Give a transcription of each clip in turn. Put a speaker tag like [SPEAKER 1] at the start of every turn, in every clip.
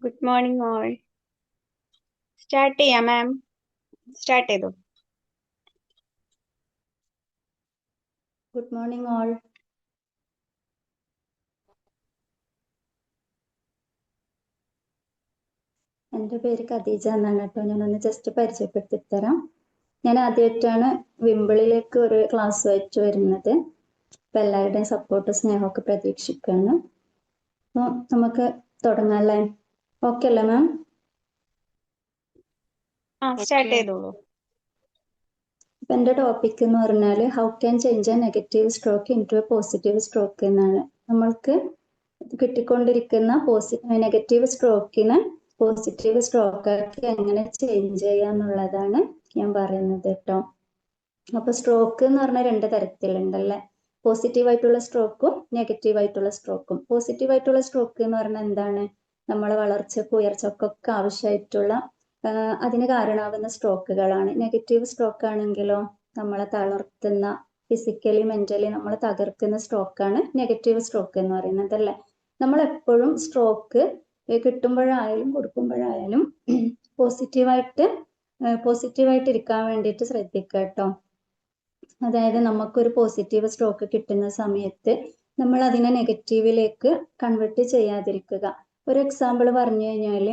[SPEAKER 1] Good morning all. Start ചെയ്യാം മാം. Start ചെയ്തു.
[SPEAKER 2] Good morning all. എൻ്റെ പേര് ഖദീജ എന്നാണ് കേട്ടോ. ഞാനൊന്ന് ജസ്റ്റ് പരിചയപ്പെടുത്തി തരാം. ഞാൻ ആദ്യമായിട്ടാണ് വിമ്പിളിലേക്ക് ഒരു ക്ലാസ്സുമായിട്ട് വരുന്നത്. അപ്പം എല്ലാവരുടെയും സപ്പോർട്ട് സ്നേഹമൊക്കെ പ്രതീക്ഷിക്കുകയാണ്. അപ്പോൾ നമുക്ക് തുടങ്ങാമല്ലേ? ഓക്കെ അല്ലേ മാം?
[SPEAKER 1] സ്റ്റാർട്ട് ചെയ്തോളൂ.
[SPEAKER 2] അപ്പം എൻ്റെ ടോപ്പിക് എന്ന് പറഞ്ഞാൽ how can change a negative stroke into a positive stroke എന്നാണ്. നമ്മൾക്ക് കിട്ടിക്കൊണ്ടിരിക്കുന്ന നെഗറ്റീവ് സ്ട്രോക്കിന് പോസിറ്റീവ് സ്ട്രോക്കാക്കി എങ്ങനെ ചേഞ്ച് ചെയ്യാന്നുള്ളതാണ് ഞാൻ പറയുന്നത് കേട്ടോ. അപ്പൊ സ്ട്രോക്ക് എന്ന് പറഞ്ഞാൽ രണ്ട് തരത്തിലുണ്ടല്ലേ. പോസിറ്റീവ് ആയിട്ടുള്ള സ്ട്രോക്കും നെഗറ്റീവ് ആയിട്ടുള്ള സ്ട്രോക്കും. പോസിറ്റീവ് ആയിട്ടുള്ള സ്ട്രോക്ക് എന്ന് പറഞ്ഞാൽ എന്താണ്? നമ്മളെ വളർച്ചക്കും ഉയർച്ചക്കൊക്കെ ആവശ്യമായിട്ടുള്ള അതിന് കാരണമാകുന്ന സ്ട്രോക്കുകളാണ്. നെഗറ്റീവ് സ്ട്രോക്ക് ആണെങ്കിലോ നമ്മളെ തളർത്തുന്ന, ഫിസിക്കലി മെന്റലി നമ്മളെ തകർക്കുന്ന സ്ട്രോക്കാണ് നെഗറ്റീവ് സ്ട്രോക്ക് എന്ന് പറയുന്നത് അല്ലേ. നമ്മൾ എപ്പോഴും സ്ട്രോക്ക് കിട്ടുമ്പോഴായാലും കൊടുക്കുമ്പോഴായാലും പോസിറ്റീവായിട്ട് ഇരിക്കാൻ വേണ്ടിയിട്ട് ശ്രദ്ധിക്കുക കേട്ടോ. അതായത് നമുക്കൊരു പോസിറ്റീവ് സ്ട്രോക്ക് കിട്ടുന്ന സമയത്ത് നമ്മൾ അതിനെ നെഗറ്റീവിലേക്ക് കൺവേർട്ട് ചെയ്യാതിരിക്കുക. ഒരു എക്സാമ്പിൾ പറഞ്ഞു കഴിഞ്ഞാൽ,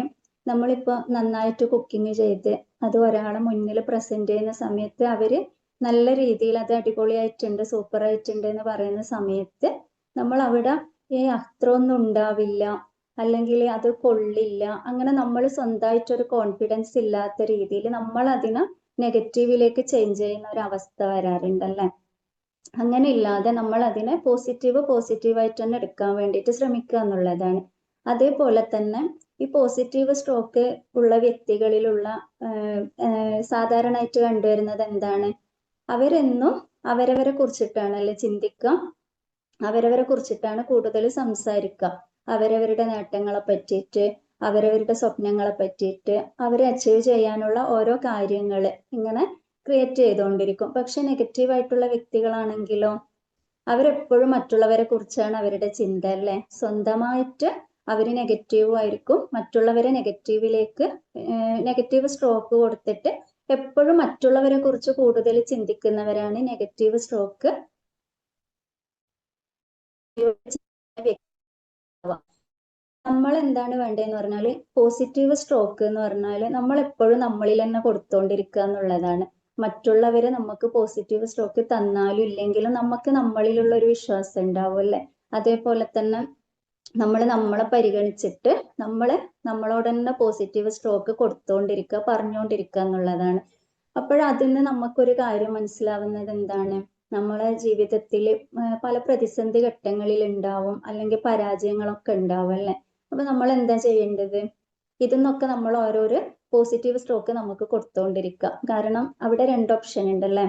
[SPEAKER 2] നമ്മളിപ്പോൾ നന്നായിട്ട് കുക്കിംഗ് ചെയ്ത് അത് ഒരാളെ മുന്നിൽ പ്രസന്റ് ചെയ്യുന്ന സമയത്ത് അവര് നല്ല രീതിയിൽ അത് അടിപൊളിയായിട്ടുണ്ട്, സൂപ്പർ ആയിട്ടുണ്ട് എന്ന് പറയുന്ന സമയത്ത് നമ്മൾ അവിടെ അത്ര ഒന്നും ഉണ്ടാവില്ല, അല്ലെങ്കിൽ അത് കൊള്ളില്ല, അങ്ങനെ നമ്മൾ സ്വന്തമായിട്ടൊരു കോൺഫിഡൻസ് ഇല്ലാത്ത രീതിയിൽ നമ്മൾ അതിനെ നെഗറ്റീവിലേക്ക് ചേഞ്ച് ചെയ്യുന്ന ഒരു അവസ്ഥ വരാറുണ്ടല്ലേ. അങ്ങനെ ഇല്ലാതെ നമ്മൾ അതിനെ പോസിറ്റീവായിട്ട് തന്നെ എടുക്കാൻ വേണ്ടിയിട്ട് ശ്രമിക്കുക എന്നുള്ളതാണ്. അതേപോലെ തന്നെ ഈ പോസിറ്റീവ് സ്ട്രോക്ക് ഉള്ള വ്യക്തികളിലുള്ള സാധാരണയായിട്ട് കണ്ടുവരുന്നത് എന്താണ്? അവരെന്നും അവരവരെ കുറിച്ചിട്ടാണ് അല്ലെ ചിന്തിക്കുക, അവരവരെ കുറിച്ചിട്ടാണ് കൂടുതൽ സംസാരിക്കുക. അവരവരുടെ നേട്ടങ്ങളെ പറ്റിയിട്ട്, അവരവരുടെ സ്വപ്നങ്ങളെ പറ്റിയിട്ട്, അവരെ അച്ചീവ് ചെയ്യാനുള്ള ഓരോ കാര്യങ്ങൾ ഇങ്ങനെ ക്രിയേറ്റ് ചെയ്തുകൊണ്ടിരിക്കും. പക്ഷെ നെഗറ്റീവായിട്ടുള്ള വ്യക്തികളാണെങ്കിലോ അവരെപ്പോഴും മറ്റുള്ളവരെ കുറിച്ചാണ് അവരുടെ ചിന്ത അല്ലേ. സ്വന്തമായിട്ട് അവർ നെഗറ്റീവ് ആയിരിക്കും, മറ്റുള്ളവരെ നെഗറ്റീവ് സ്ട്രോക്ക് കൊടുത്തിട്ട് എപ്പോഴും മറ്റുള്ളവരെ കുറിച്ച് കൂടുതൽ ചിന്തിക്കുന്നവരാണ് നെഗറ്റീവ് സ്ട്രോക്ക് നമ്മൾ എന്താണ് വേണ്ടതെന്ന് പറഞ്ഞാൽ പോസിറ്റീവ് സ്ട്രോക്ക് എന്ന് പറഞ്ഞാൽ നമ്മൾ എപ്പോഴും നമ്മളിൽ തന്നെ കൊടുത്തോണ്ടിരിക്കുക എന്നുള്ളതാണ്. മറ്റുള്ളവരെ നമുക്ക് പോസിറ്റീവ് സ്ട്രോക്ക് തന്നാലും ഇല്ലെങ്കിലും നമുക്ക് നമ്മളിലുള്ള ഒരു വിശ്വാസം ഉണ്ടാവും അല്ലെ. അതേപോലെ തന്നെ നമ്മളെ പരിഗണിച്ചിട്ട് നമ്മളോട് തന്നെ പോസിറ്റീവ് സ്ട്രോക്ക് കൊടുത്തോണ്ടിരിക്കുക, പറഞ്ഞുകൊണ്ടിരിക്കുക എന്നുള്ളതാണ്. അപ്പോഴതിന് നമുക്കൊരു കാര്യം മനസ്സിലാവുന്നത് എന്താണ്? നമ്മളെ ജീവിതത്തിൽ പല പ്രതിസന്ധി ഘട്ടങ്ങളിൽ ഉണ്ടാവും, അല്ലെങ്കിൽ പരാജയങ്ങളൊക്കെ ഉണ്ടാവും അല്ലെ. അപ്പൊ നമ്മൾ എന്താ ചെയ്യേണ്ടത്? ഇതിന്നൊക്കെ നമ്മൾ ഓരോരോ പോസിറ്റീവ് സ്ട്രോക്ക് നമുക്ക് കൊടുത്തോണ്ടിരിക്കുക. കാരണം അവിടെ രണ്ട് ഓപ്ഷൻ ഉണ്ടല്ലേ.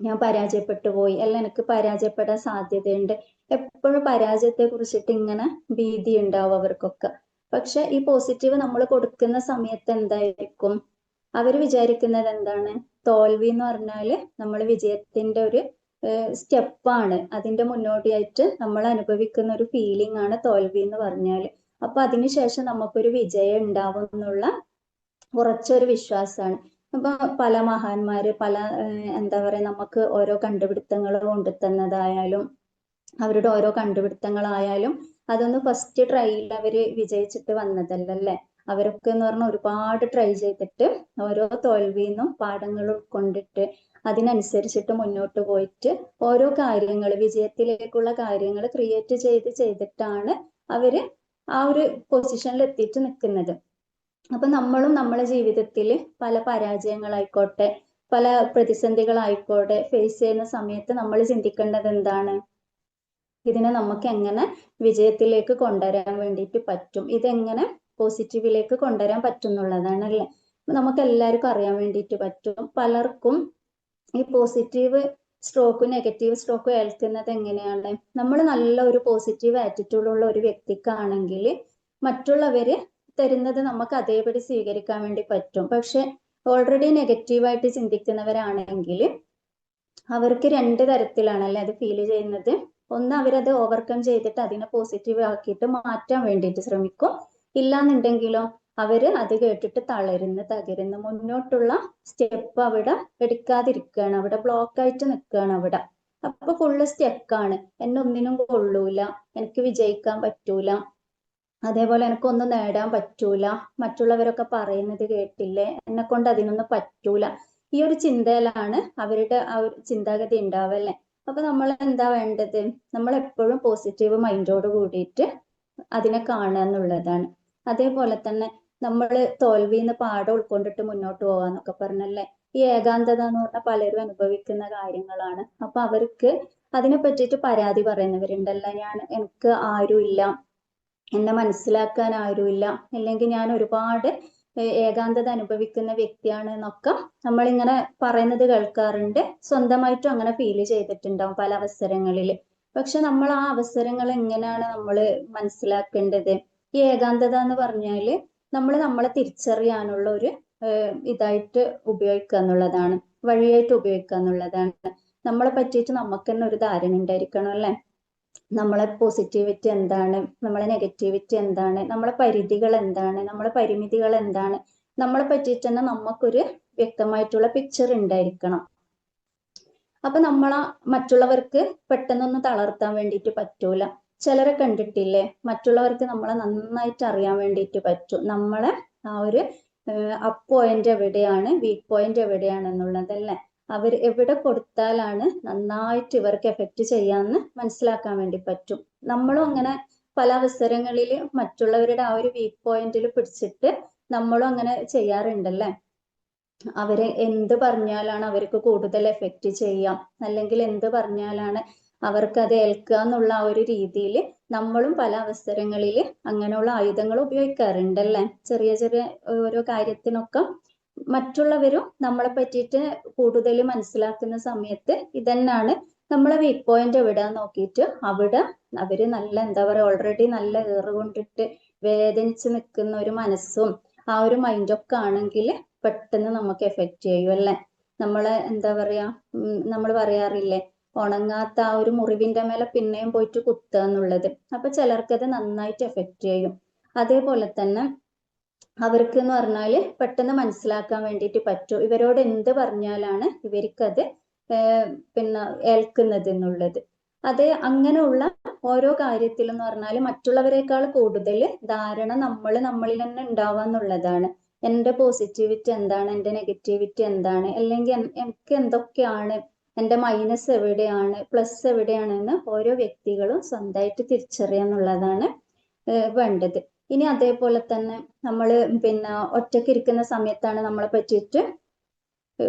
[SPEAKER 2] ഞാൻ പരാജയപ്പെട്ടു പോയി, അല്ല എനിക്ക് പരാജയപ്പെടാൻ സാധ്യതയുണ്ട്. എപ്പോഴും പരാജയത്തെ കുറിച്ചിട്ട് ഇങ്ങനെ ഭീതി ഉണ്ടാവും അവർക്കൊക്കെ. പക്ഷെ ഈ പോസിറ്റീവ് നമ്മൾ കൊടുക്കുന്ന സമയത്ത് എന്തായിരിക്കും? അവർ വിചാരിക്കുന്നത് എന്താണ്? തോൽവി എന്ന് പറഞ്ഞാല് നമ്മൾ വിജയത്തിന്റെ ഒരു സ്റ്റെപ്പാണ്, അതിന്റെ മുന്നോടിയായിട്ട് നമ്മൾ അനുഭവിക്കുന്ന ഒരു ഫീലിംഗ് ആണ് തോൽവി എന്ന് പറഞ്ഞാല്. അപ്പൊ അതിനുശേഷം നമുക്കൊരു വിജയം ഉണ്ടാവും എന്നുള്ള ഉറച്ചൊരു വിശ്വാസമാണ്. അപ്പൊ പല മഹാന്മാര് എന്താ പറയാ, നമുക്ക് ഓരോ കണ്ടുപിടുത്തങ്ങൾ കൊണ്ടുതന്നതായാലും അവരുടെ ഓരോ കണ്ടുപിടുത്തങ്ങളായാലും അതൊന്ന് ഫസ്റ്റ് ട്രൈയിൽ അവര് വിജയിച്ചിട്ട് വന്നതല്ലല്ലേ. അവരൊക്കെ എന്ന് പറഞ്ഞാൽ ഒരുപാട് ട്രൈ ചെയ്തിട്ട് ഓരോ തോൽവിന്നും പാഠങ്ങൾ ഉൾക്കൊണ്ടിട്ട് അതിനനുസരിച്ചിട്ട് മുന്നോട്ട് പോയിട്ട് ഓരോ കാര്യങ്ങൾ, വിജയത്തിലേക്കുള്ള കാര്യങ്ങൾ ക്രിയേറ്റ് ചെയ്തിട്ടാണ് അവര് ആ ഒരു പൊസിഷനിൽ എത്തിയിട്ട് നിൽക്കുന്നത്. അപ്പൊ നമ്മളും നമ്മളെ ജീവിതത്തിൽ പല പരാജയങ്ങളായിക്കോട്ടെ, പല പ്രതിസന്ധികളായിക്കോട്ടെ ഫേസ് ചെയ്യുന്ന സമയത്ത് നമ്മൾ ചിന്തിക്കേണ്ടത് എന്താണ്? ഇതിനെ നമുക്ക് എങ്ങനെ വിജയത്തിലേക്ക് കൊണ്ടുവരാൻ വേണ്ടിയിട്ട് പറ്റും, ഇതെങ്ങനെ പോസിറ്റീവിലേക്ക് കൊണ്ടുവരാൻ പറ്റും എന്നുള്ളതാണ് അല്ലേ. നമുക്ക് എല്ലാവർക്കും അറിയാൻ വേണ്ടിയിട്ട് പറ്റും. പലർക്കും ഈ പോസിറ്റീവ് സ്ട്രോക്കും നെഗറ്റീവ് സ്ട്രോക്കും ഏൽക്കുന്നത് എങ്ങനെയാണ്? നമ്മൾ നല്ല ഒരു പോസിറ്റീവ് ആറ്റിറ്റ്യൂഡ് ഉള്ള ഒരു വ്യക്തിക്കാണെങ്കിൽ മറ്റുള്ളവര് തരുന്നത് നമുക്ക് അതേപടി സ്വീകരിക്കാൻ വേണ്ടി പറ്റും. പക്ഷെ ഓൾറെഡി നെഗറ്റീവായിട്ട് ചിന്തിക്കുന്നവരാണെങ്കിൽ അവർക്ക് രണ്ട് തരത്തിലാണല്ലേ അത് ഫീൽ ചെയ്യുന്നത്. ഒന്ന്, അവരത് ഓവർകം ചെയ്തിട്ട് അതിനെ പോസിറ്റീവ് ആക്കിയിട്ട് മാറ്റാൻ വേണ്ടിയിട്ട് ശ്രമിക്കും. ഇല്ലാന്നുണ്ടെങ്കിലോ അവര് അത് കേട്ടിട്ട് തളരുന്നു, തകരുന്നു, മുന്നോട്ടുള്ള സ്റ്റെപ്പ് അവിടെ എടുക്കാതിരിക്കുകയാണ്, അവിടെ ബ്ലോക്ക് ആയിട്ട് നിൽക്കുകയാണ് അവിടെ. അപ്പൊ ഫുള്ള് സ്റ്റെക്കാണ്, എന്നെ ഒന്നിനും കൊള്ളൂല, എനിക്ക് വിജയിക്കാൻ പറ്റൂല, അതേപോലെ എനിക്കൊന്നും നേടാൻ പറ്റൂല, മറ്റുള്ളവരൊക്കെ പറയുന്നത് കേട്ടില്ലേ, എന്നെ കൊണ്ട് അതിനൊന്നും പറ്റൂല. ഈ ഒരു ചിന്തയിലാണ് അവരുടെ ആ ഒരു ചിന്താഗതി ഉണ്ടാവല്ലേ. അപ്പൊ നമ്മൾ എന്താ വേണ്ടത്? നമ്മൾ എപ്പോഴും പോസിറ്റീവ് മൈൻഡോട് കൂടിയിട്ട് അതിനെ കാണുക എന്നുള്ളതാണ്. അതേപോലെ തന്നെ നമ്മൾ തോൽവിന്ന് പാഠം ഉൾക്കൊണ്ടിട്ട് മുന്നോട്ട് പോവാന്നൊക്കെ പറഞ്ഞല്ലേ. ഈ ഏകാന്തത എന്ന് പറഞ്ഞാൽ പലരും അനുഭവിക്കുന്ന കാര്യങ്ങളാണ്. അപ്പൊ അവർക്ക് അതിനെ പറ്റിയിട്ട് പരാതി പറയുന്നവരുണ്ടല്ല, എനിക്ക് ആരുമില്ല, എന്നെ മനസ്സിലാക്കാൻ ആരുമില്ല, അല്ലെങ്കിൽ ഞാൻ ഒരുപാട് ഏകാന്തത അനുഭവിക്കുന്ന വ്യക്തിയാണ് എന്നൊക്കെ നമ്മളിങ്ങനെ പറയുന്നത് കേൾക്കാറുണ്ട്. സ്വന്തമായിട്ടും അങ്ങനെ ഫീൽ ചെയ്തിട്ടുണ്ടാവും പല അവസരങ്ങളിൽ. പക്ഷെ നമ്മൾ ആ അവസരങ്ങൾ എങ്ങനെയാണ് നമ്മൾ മനസ്സിലാക്കേണ്ടത്? ഈ ഏകാന്തത എന്ന് പറഞ്ഞാല് നമ്മൾ നമ്മളെ തിരിച്ചറിയാനുള്ള ഒരു ഇതായിട്ട് ഉപയോഗിക്കുക എന്നുള്ളതാണ്, വഴിയായിട്ട് ഉപയോഗിക്കുക എന്നുള്ളതാണ്. നമ്മളെ പറ്റിയിട്ട് നമുക്ക് തന്നെ ഒരു ധാരണ ഉണ്ടായിരിക്കണം അല്ലെ. നമ്മളെ പോസിറ്റിവിറ്റി എന്താണ്, നമ്മളെ നെഗറ്റിവിറ്റി എന്താണ്, നമ്മളെ പരിധികൾ എന്താണ്, നമ്മളെ പരിമിതികൾ എന്താണ്, നമ്മളെ പറ്റിയിട്ട് തന്നെ നമുക്കൊരു വ്യക്തമായിട്ടുള്ള പിക്ചർ ഉണ്ടായിരിക്കണം. അപ്പൊ മറ്റുള്ളവർക്ക് പെട്ടെന്നൊന്നും തളർത്താൻ വേണ്ടിയിട്ട് പറ്റൂല. ചിലരെ കണ്ടിട്ടില്ലേ, മറ്റുള്ളവർക്ക് നമ്മളെ നന്നായിട്ട് അറിയാൻ വേണ്ടിയിട്ട് പറ്റും, നമ്മളെ ആ ഒരു അപ്പ് പോയിന്റ് എവിടെയാണ്, വീക്ക് പോയിന്റ് എവിടെയാണ് എന്നുള്ളതല്ലേ. അവർ എവിടെ കൊടുത്താലാണ് നന്നായിട്ട് ഇവർക്ക് എഫക്റ്റ് ചെയ്യാന്ന് മനസ്സിലാക്കാൻ വേണ്ടി പറ്റും. നമ്മളും അങ്ങനെ പല അവസരങ്ങളിൽ മറ്റുള്ളവരുടെ ആ ഒരു വീക്ക് പോയിന്റിൽ പിടിച്ചിട്ട് നമ്മളും അങ്ങനെ ചെയ്യാറുണ്ടല്ലേ. അവര് എന്ത് പറഞ്ഞാലാണ് അവർക്ക് കൂടുതൽ എഫക്റ്റ് ചെയ്യാം, അല്ലെങ്കിൽ എന്ത് പറഞ്ഞാലാണ് അവർക്ക് അത് ഏൽക്കുക എന്നുള്ള ആ ഒരു രീതിയിൽ നമ്മളും പല അവസരങ്ങളിൽ അങ്ങനെയുള്ള ആയുധങ്ങൾ ഉപയോഗിക്കാറുണ്ടല്ലേ. ചെറിയ ചെറിയ ഓരോ കാര്യത്തിനൊക്കെ മറ്റുള്ളവരും നമ്മളെ പറ്റിയിട്ട് കൂടുതൽ മനസ്സിലാക്കുന്ന സമയത്ത് ഇതന്നെയാണ് നമ്മളെ വീക്ക് പോയിന്റ് എവിടെ നോക്കിയിട്ട് അവിടെ അവര് നല്ല എന്താ പറയുക, ഓൾറെഡി നല്ല ഏറുകൊണ്ടിട്ട് വേദനിച്ച് നിൽക്കുന്ന ഒരു മനസ്സും ആ ഒരു മൈൻഡൊക്കെ ആണെങ്കിൽ പെട്ടെന്ന് നമുക്ക് എഫക്റ്റ് ചെയ്യും അല്ലെ. നമ്മളെ എന്താ പറയാ, നമ്മൾ പറയാറില്ലേ, ഉണങ്ങാത്ത ആ ഒരു മുറിവിന്റെ മേലെ പിന്നെയും പോയിട്ട് കുത്തുക എന്നുള്ളത്. അപ്പൊ ചിലർക്കത് നന്നായിട്ട് എഫക്റ്റ് ചെയ്യും. അതേപോലെ തന്നെ അവർക്ക് എന്ന് പറഞ്ഞാല് പെട്ടെന്ന് മനസ്സിലാക്കാൻ വേണ്ടിയിട്ട് പറ്റും ഇവരോട് എന്ത് പറഞ്ഞാലാണ് ഇവർക്കത് പിന്നെ ഏൽക്കുന്നത് എന്നുള്ളത്. അത് അങ്ങനെയുള്ള ഓരോ കാര്യത്തിലും എന്ന് പറഞ്ഞാൽ മറ്റുള്ളവരെക്കാൾ കൂടുതൽ ധാരണ നമ്മളിൽ തന്നെ ഉണ്ടാവുക എന്നുള്ളതാണ്. എൻ്റെ പോസിറ്റിവിറ്റി എന്താണ്, എൻ്റെ നെഗറ്റിവിറ്റി എന്താണ്, അല്ലെങ്കിൽ എനിക്ക് എന്തൊക്കെയാണ്, എൻ്റെ മൈനസ് എവിടെയാണ്, പ്ലസ് എവിടെയാണെന്ന് ഓരോ വ്യക്തികളും സ്വന്തമായിട്ട് തിരിച്ചറിയുക എന്നുള്ളതാണ് വേണ്ടത്. ഇനി അതേപോലെ തന്നെ നമ്മൾ പിന്നെ ഒറ്റയ്ക്ക് ഇരിക്കുന്ന സമയത്താണ് നമ്മളെ പറ്റിയിട്ട്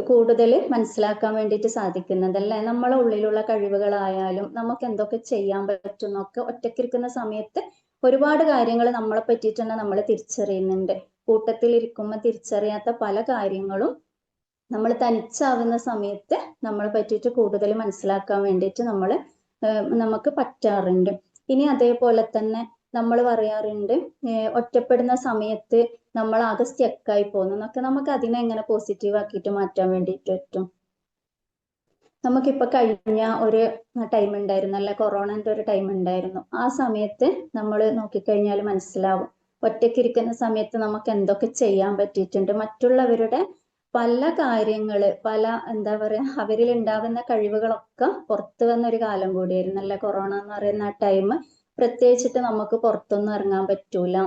[SPEAKER 2] കൂടുതൽ മനസ്സിലാക്കാൻ വേണ്ടിയിട്ട് സാധിക്കുന്നത് അല്ലെ. നമ്മളെ ഉള്ളിലുള്ള കഴിവുകളായാലും നമുക്ക് എന്തൊക്കെ ചെയ്യാൻ പറ്റുന്നൊക്കെ ഒറ്റയ്ക്കിരിക്കുന്ന സമയത്ത് ഒരുപാട് കാര്യങ്ങൾ നമ്മളെ പറ്റിയിട്ട് തന്നെ നമ്മൾ തിരിച്ചറിയുന്നുണ്ട്. കൂട്ടത്തിൽ ഇരിക്കുമ്പോൾ തിരിച്ചറിയാത്ത പല കാര്യങ്ങളും നമ്മൾ തനിച്ചാവുന്ന സമയത്ത് നമ്മളെ പറ്റിയിട്ട് കൂടുതൽ മനസ്സിലാക്കാൻ വേണ്ടിയിട്ട് നമുക്ക് പറ്റാറുണ്ട്. ഇനി അതേപോലെ തന്നെ നമ്മൾ പറയാറുണ്ട് ഒറ്റപ്പെടുന്ന സമയത്ത് നമ്മൾ ആകെ സ്റ്റക്കായി പോകുന്നു എന്നൊക്കെ. നമുക്ക് അതിനെ എങ്ങനെ പോസിറ്റീവ് ആക്കിയിട്ട് മാറ്റാൻ വേണ്ടിയിട്ട് പറ്റും? നമുക്കിപ്പോൾ കഴിഞ്ഞ ഒരു ടൈം ഉണ്ടായിരുന്നു അല്ലെ, കൊറോണന്റെ ഒരു ടൈം ഉണ്ടായിരുന്നു. ആ സമയത്ത് നമ്മൾ നോക്കിക്കഴിഞ്ഞാൽ മനസ്സിലാവും ഒറ്റയ്ക്കിരിക്കുന്ന സമയത്ത് നമുക്ക് എന്തൊക്കെ ചെയ്യാൻ പറ്റിയിട്ടുണ്ട്. മറ്റുള്ളവരുടെ പല കാര്യങ്ങള്, പല എന്താ പറയാ, അവരിൽ ഉണ്ടാകുന്ന കഴിവുകളൊക്കെ പുറത്തു വന്ന ഒരു കാലം കൂടിയായിരുന്നു അല്ലെ കൊറോണ എന്ന് പറയുന്ന ആ ടൈം. പ്രത്യേകിച്ചിട്ട് നമുക്ക് പുറത്തൊന്നും ഇറങ്ങാൻ പറ്റൂല,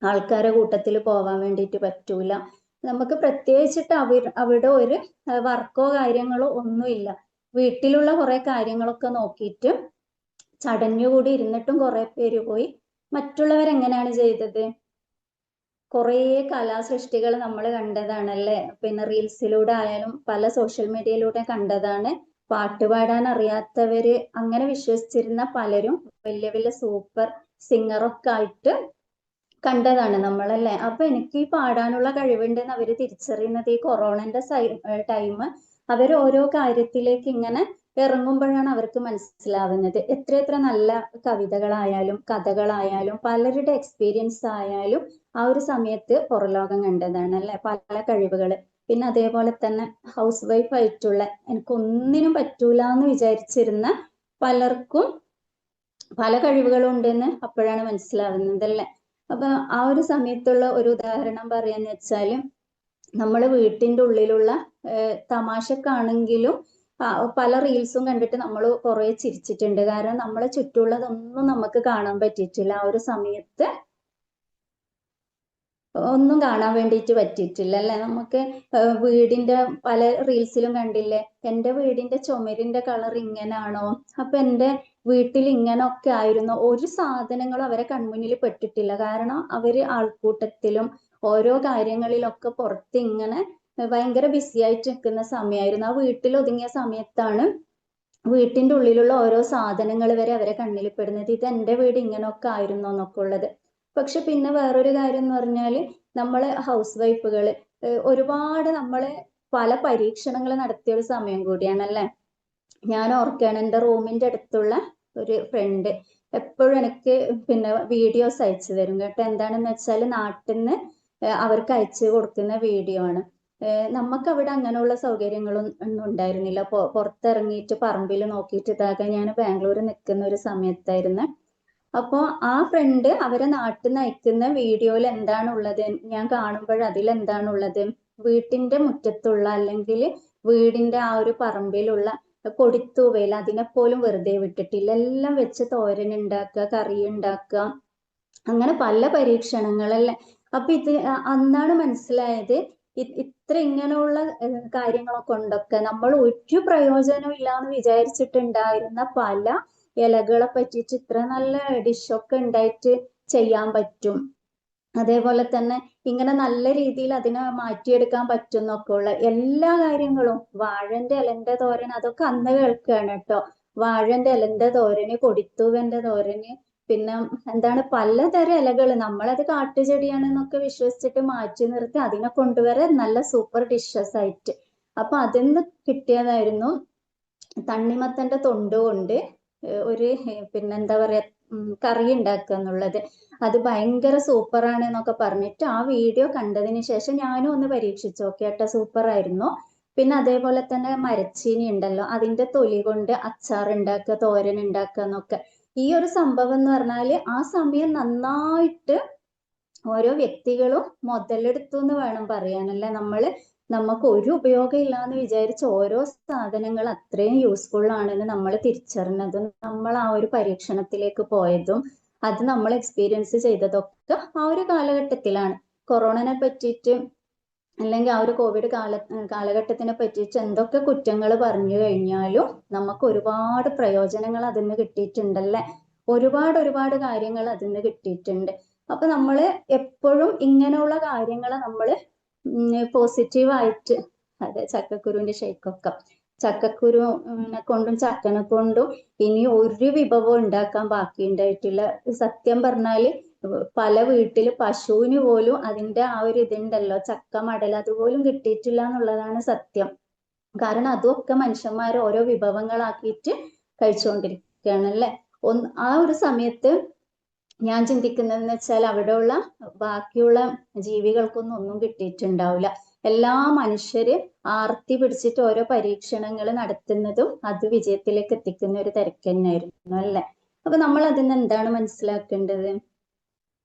[SPEAKER 2] ആൾക്കാരെ കൂട്ടത്തിൽ പോവാൻ വേണ്ടിയിട്ട് പറ്റൂല. നമുക്ക് പ്രത്യേകിച്ചിട്ട് അവിടെ ഒരു വർക്കോ കാര്യങ്ങളോ ഒന്നുമില്ല. വീട്ടിലുള്ള കുറെ കാര്യങ്ങളൊക്കെ നോക്കിയിട്ട് ചടഞ്ഞുകൂടി ഇരുന്നിട്ടും കുറെ പേര് പോയി. മറ്റുള്ളവരെങ്ങനെയാണ് ചെയ്തത്? കുറേ കലാസൃഷ്ടികൾ നമ്മൾ കണ്ടതാണല്ലേ. പിന്നെ റീൽസിലൂടെ ആയാലും പല സോഷ്യൽ മീഡിയയിലൂടെ കണ്ടതാണ്. പാട്ടുപാടാൻ അറിയാത്തവര് അങ്ങനെ വിശ്വസിച്ചിരുന്ന പലരും വലിയ വലിയ സൂപ്പർ സിംഗറൊക്കെ ആയിട്ട് കണ്ടതാണ് നമ്മളല്ലേ. അപ്പൊ എനിക്ക് ഈ പാടാനുള്ള കഴിവുണ്ടെന്ന് അവര് തിരിച്ചറിയുന്നത് ഈ കൊറോണന്റെ ടൈം അവർ ഓരോ കാര്യത്തിലേക്ക് ഇങ്ങനെ ഇറങ്ങുമ്പോഴാണ് അവർക്ക് മനസ്സിലാവുന്നത്. എത്ര നല്ല കവിതകളായാലും കഥകളായാലും പലരുടെ എക്സ്പീരിയൻസ് ആയാലും ആ ഒരു സമയത്ത് പുറലോകം കണ്ടതാണ് അല്ലെ, പല കഴിവുകള്. പിന്നെ അതേപോലെ തന്നെ ഹൗസ് വൈഫ് ആയിട്ടുള്ള എനിക്കൊന്നിനും പറ്റൂല എന്ന് വിചാരിച്ചിരുന്ന പലർക്കും പല കഴിവുകളും ഉണ്ടെന്ന് അപ്പോഴാണ് മനസ്സിലാവുന്നത് അല്ലെ. അപ്പൊ ആ ഒരു സമയത്തുള്ള ഒരു ഉദാഹരണം പറയാന്ന് വെച്ചാല് നമ്മൾ വീട്ടിന്റെ ഉള്ളിലുള്ള തമാശക്കാണെങ്കിലും പല റീൽസും കണ്ടിട്ട് നമ്മൾ കുറെ ചിരിച്ചിട്ടുണ്ട്. കാരണം നമ്മളെ ചുറ്റുമുള്ളതൊന്നും നമുക്ക് കാണാൻ പറ്റിയിട്ടില്ല ആ ഒരു സമയത്ത്. ഒന്നും കാണാൻ വേണ്ടിയിട്ട് പറ്റിയിട്ടില്ല അല്ലെ നമുക്ക്. വീടിന്റെ പല റീൽസിലും കണ്ടില്ലേ, എന്റെ വീടിന്റെ ചുമരിന്റെ കളർ ഇങ്ങനാണോ, അപ്പൊ എന്റെ വീട്ടിൽ ഇങ്ങനൊക്കെ ആയിരുന്നു. ഒരു സാധനങ്ങളും അവരെ കൺമുന്നിൽ പെട്ടിട്ടില്ല. കാരണം അവര് ആൾക്കൂട്ടത്തിലും ഓരോ കാര്യങ്ങളിലൊക്കെ പുറത്ത് ഇങ്ങനെ ഭയങ്കര ബിസി ആയിട്ട് നിൽക്കുന്ന സമയമായിരുന്നു. ആ വീട്ടിൽ ഒതുങ്ങിയ സമയത്താണ് വീട്ടിന്റെ ഉള്ളിലുള്ള ഓരോ സാധനങ്ങൾ വരെ അവരെ കണ്ണിൽ പെടുന്നത്. ഇത് എന്റെ വീട് ഇങ്ങനൊക്കെ ആയിരുന്നോ എന്നൊക്കെ ഉള്ളത്. പക്ഷെ പിന്നെ വേറൊരു കാര്യം എന്ന് പറഞ്ഞാല് നമ്മള് ഹൗസ് വൈഫുകള് ഒരുപാട് നമ്മള് പല പരീക്ഷണങ്ങൾ നടത്തിയ ഒരു സമയം കൂടിയാണ് അല്ലെ. ഞാൻ ഓർക്കുകയാണ്, എൻ്റെ റൂമിന്റെ അടുത്തുള്ള ഒരു ഫ്രണ്ട് എപ്പോഴും എനിക്ക് പിന്നെ വീഡിയോസ് അയച്ചു തരും കേട്ടോ. എന്താണെന്ന് വെച്ചാൽ നാട്ടിൽ നിന്ന് അവർക്ക് അയച്ചു കൊടുക്കുന്ന വീഡിയോ ആണ്. നമുക്ക് അവിടെ അങ്ങനെയുള്ള സൗകര്യങ്ങളും ഒന്നും ഉണ്ടായിരുന്നില്ല. പുറത്തിറങ്ങിയിട്ട് പറമ്പിൽ നോക്കിയിട്ട് ഇതാകാൻ. ഞാൻ ബാംഗ്ലൂർ നിൽക്കുന്ന ഒരു സമയത്തായിരുന്നു. അപ്പോൾ ആ ഫ്രണ്ട് അവരെ നാട്ടിൽ നിന്ന് അയക്കുന്ന വീഡിയോയിൽ എന്താണുള്ളത് ഞാൻ കാണുമ്പോൾ അതിലെന്താണുള്ളത്, വീട്ടിന്റെ മുറ്റത്തുള്ള അല്ലെങ്കിൽ വീടിന്റെ ആ ഒരു പറമ്പിലുള്ള കൊടിത്തൂവയിൽ അതിനെപ്പോലും വെറുതെ വിട്ടിട്ടില്ല. എല്ലാം വെച്ച് തോരൻ ഉണ്ടാക്കുക, കറി ഉണ്ടാക്കുക, അങ്ങനെ പല പരീക്ഷണങ്ങളല്ലേ. അപ്പൊ ഇത് അന്നാണ് മനസ്സിലായത്, ഇത്ര ഇങ്ങനെയുള്ള കാര്യങ്ങളൊക്കെ കൊണ്ടൊക്കെ നമ്മൾ ഒരു പ്രയോജനവും ഇല്ലാന്ന് വിചാരിച്ചിട്ടുണ്ടായിരുന്ന പല ഇലകളെ പറ്റിയിട്ട് ഇത്ര നല്ല ഡിഷൊക്കെ ഉണ്ടായിട്ട് ചെയ്യാൻ പറ്റും. അതേപോലെ തന്നെ ഇങ്ങനെ നല്ല രീതിയിൽ അതിനെ മാറ്റിയെടുക്കാൻ പറ്റുന്നൊക്കെ ഉള്ള എല്ലാ കാര്യങ്ങളും. വാഴന്റെ ഇലന്റെ തോരൻ അതൊക്കെ അന്ന് കേൾക്കുകയാണ് കേട്ടോ. വാഴന്റെ ഇലന്റെ തോരന്, കൊടിത്തൂവന്റെ തോരന്, പിന്നെ എന്താണ് പലതരം ഇലകൾ നമ്മളത് കാട്ടുചെടിയാണെന്നൊക്കെ വിശ്വസിച്ചിട്ട് മാറ്റി നിർത്തി അതിനെ കൊണ്ടുവരാൻ നല്ല സൂപ്പർ ഡിഷസ് ആയിട്ട്. അപ്പൊ അതിന്ന് കിട്ടിയതായിരുന്നു തണ്ണിമത്തന്റെ തൊണ്ട് കൊണ്ട് ഒരു പിന്നെന്താ പറയാ കറി ഉണ്ടാക്കുക എന്നുള്ളത്. അത് ഭയങ്കര സൂപ്പറാണ് എന്നൊക്കെ പറഞ്ഞിട്ട് ആ വീഡിയോ കണ്ടതിന് ശേഷം ഞാനും ഒന്ന് പരീക്ഷിച്ചു നോക്കി കേട്ടോ. സൂപ്പർ ആയിരുന്നു. പിന്നെ അതേപോലെ തന്നെ മരച്ചീനി ഉണ്ടല്ലോ, അതിന്റെ തൊലി കൊണ്ട് അച്ചാർ ഉണ്ടാക്കുക, തോരൻ ഉണ്ടാക്കുക എന്നൊക്കെ. ഈ ഒരു സംഭവം എന്ന് പറഞ്ഞാല് ആ സമയം നന്നായിട്ട് ഓരോ വ്യക്തികളും മുതലെടുത്തു എന്ന് വേണം പറയാനല്ലേ. നമുക്ക് ഒരു ഉപയോഗം ഇല്ലാന്ന് വിചാരിച്ച ഓരോ സാധനങ്ങൾ അത്രയും യൂസ്ഫുൾ ആണെന്ന് നമ്മൾ തിരിച്ചറിഞ്ഞതും നമ്മൾ ആ ഒരു പരീക്ഷണത്തിലേക്ക് പോയതും അത് നമ്മൾ എക്സ്പീരിയൻസ് ചെയ്തതൊക്കെ ആ ഒരു കാലഘട്ടത്തിലാണ്. കൊറോണനെ പറ്റിയിട്ട് അല്ലെങ്കിൽ ആ ഒരു കോവിഡ് കാലഘട്ടത്തിനെ പറ്റിയിട്ട് എന്തൊക്കെ കുറ്റങ്ങൾ പറഞ്ഞു കഴിഞ്ഞാലും നമുക്ക് ഒരുപാട് പ്രയോജനങ്ങൾ അതിൽ നിന്ന് കിട്ടിയിട്ടുണ്ടല്ലേ. ഒരുപാട് കാര്യങ്ങൾ അതിൽ നിന്ന് കിട്ടിയിട്ടുണ്ട്. അപ്പൊ നമ്മള് എപ്പോഴും ഇങ്ങനെയുള്ള കാര്യങ്ങളെ നമ്മള് പോസിറ്റീവായിട്ട്, അതെ ചക്കക്കുരുവിന്റെ ഷെയ്ക്കൊക്കെ, ചക്കക്കുരുവിനെ കൊണ്ടും ചക്കനെ കൊണ്ടും ഇനി ഒരു വിഭവം ഉണ്ടാക്കാൻ ബാക്കി ഉണ്ടായിട്ടില്ല. സത്യം പറഞ്ഞാല് പല വീട്ടില് പശുവിന് പോലും അതിന്റെ ആ ഒരു ഇതുണ്ടല്ലോ, ചക്ക മടൽ അതുപോലും കിട്ടിയിട്ടില്ല എന്നുള്ളതാണ് സത്യം. കാരണം അതൊക്കെ മനുഷ്യന്മാർ ഓരോ വിഭവങ്ങളാക്കിയിട്ട് കഴിച്ചുകൊണ്ടിരിക്കുകയാണ് അല്ലെ. ആ ഒരു സമയത്ത് ഞാൻ ചിന്തിക്കുന്നതെന്ന് വെച്ചാൽ അവിടെയുള്ള ബാക്കിയുള്ള ജീവികൾക്കൊന്നും ഒന്നും കിട്ടിയിട്ടുണ്ടാവില്ല. എല്ലാ മനുഷ്യര് ആർത്തി പിടിച്ചിട്ട് ഓരോ പരീക്ഷണങ്ങൾ നടത്തുന്നതും അത് വിജയത്തിലേക്ക് എത്തിക്കുന്ന ഒരു തിരക്ക് തന്നെയായിരുന്നു അല്ലെ. അപ്പൊ നമ്മൾ അതിന് എന്താണ് മനസ്സിലാക്കേണ്ടത്?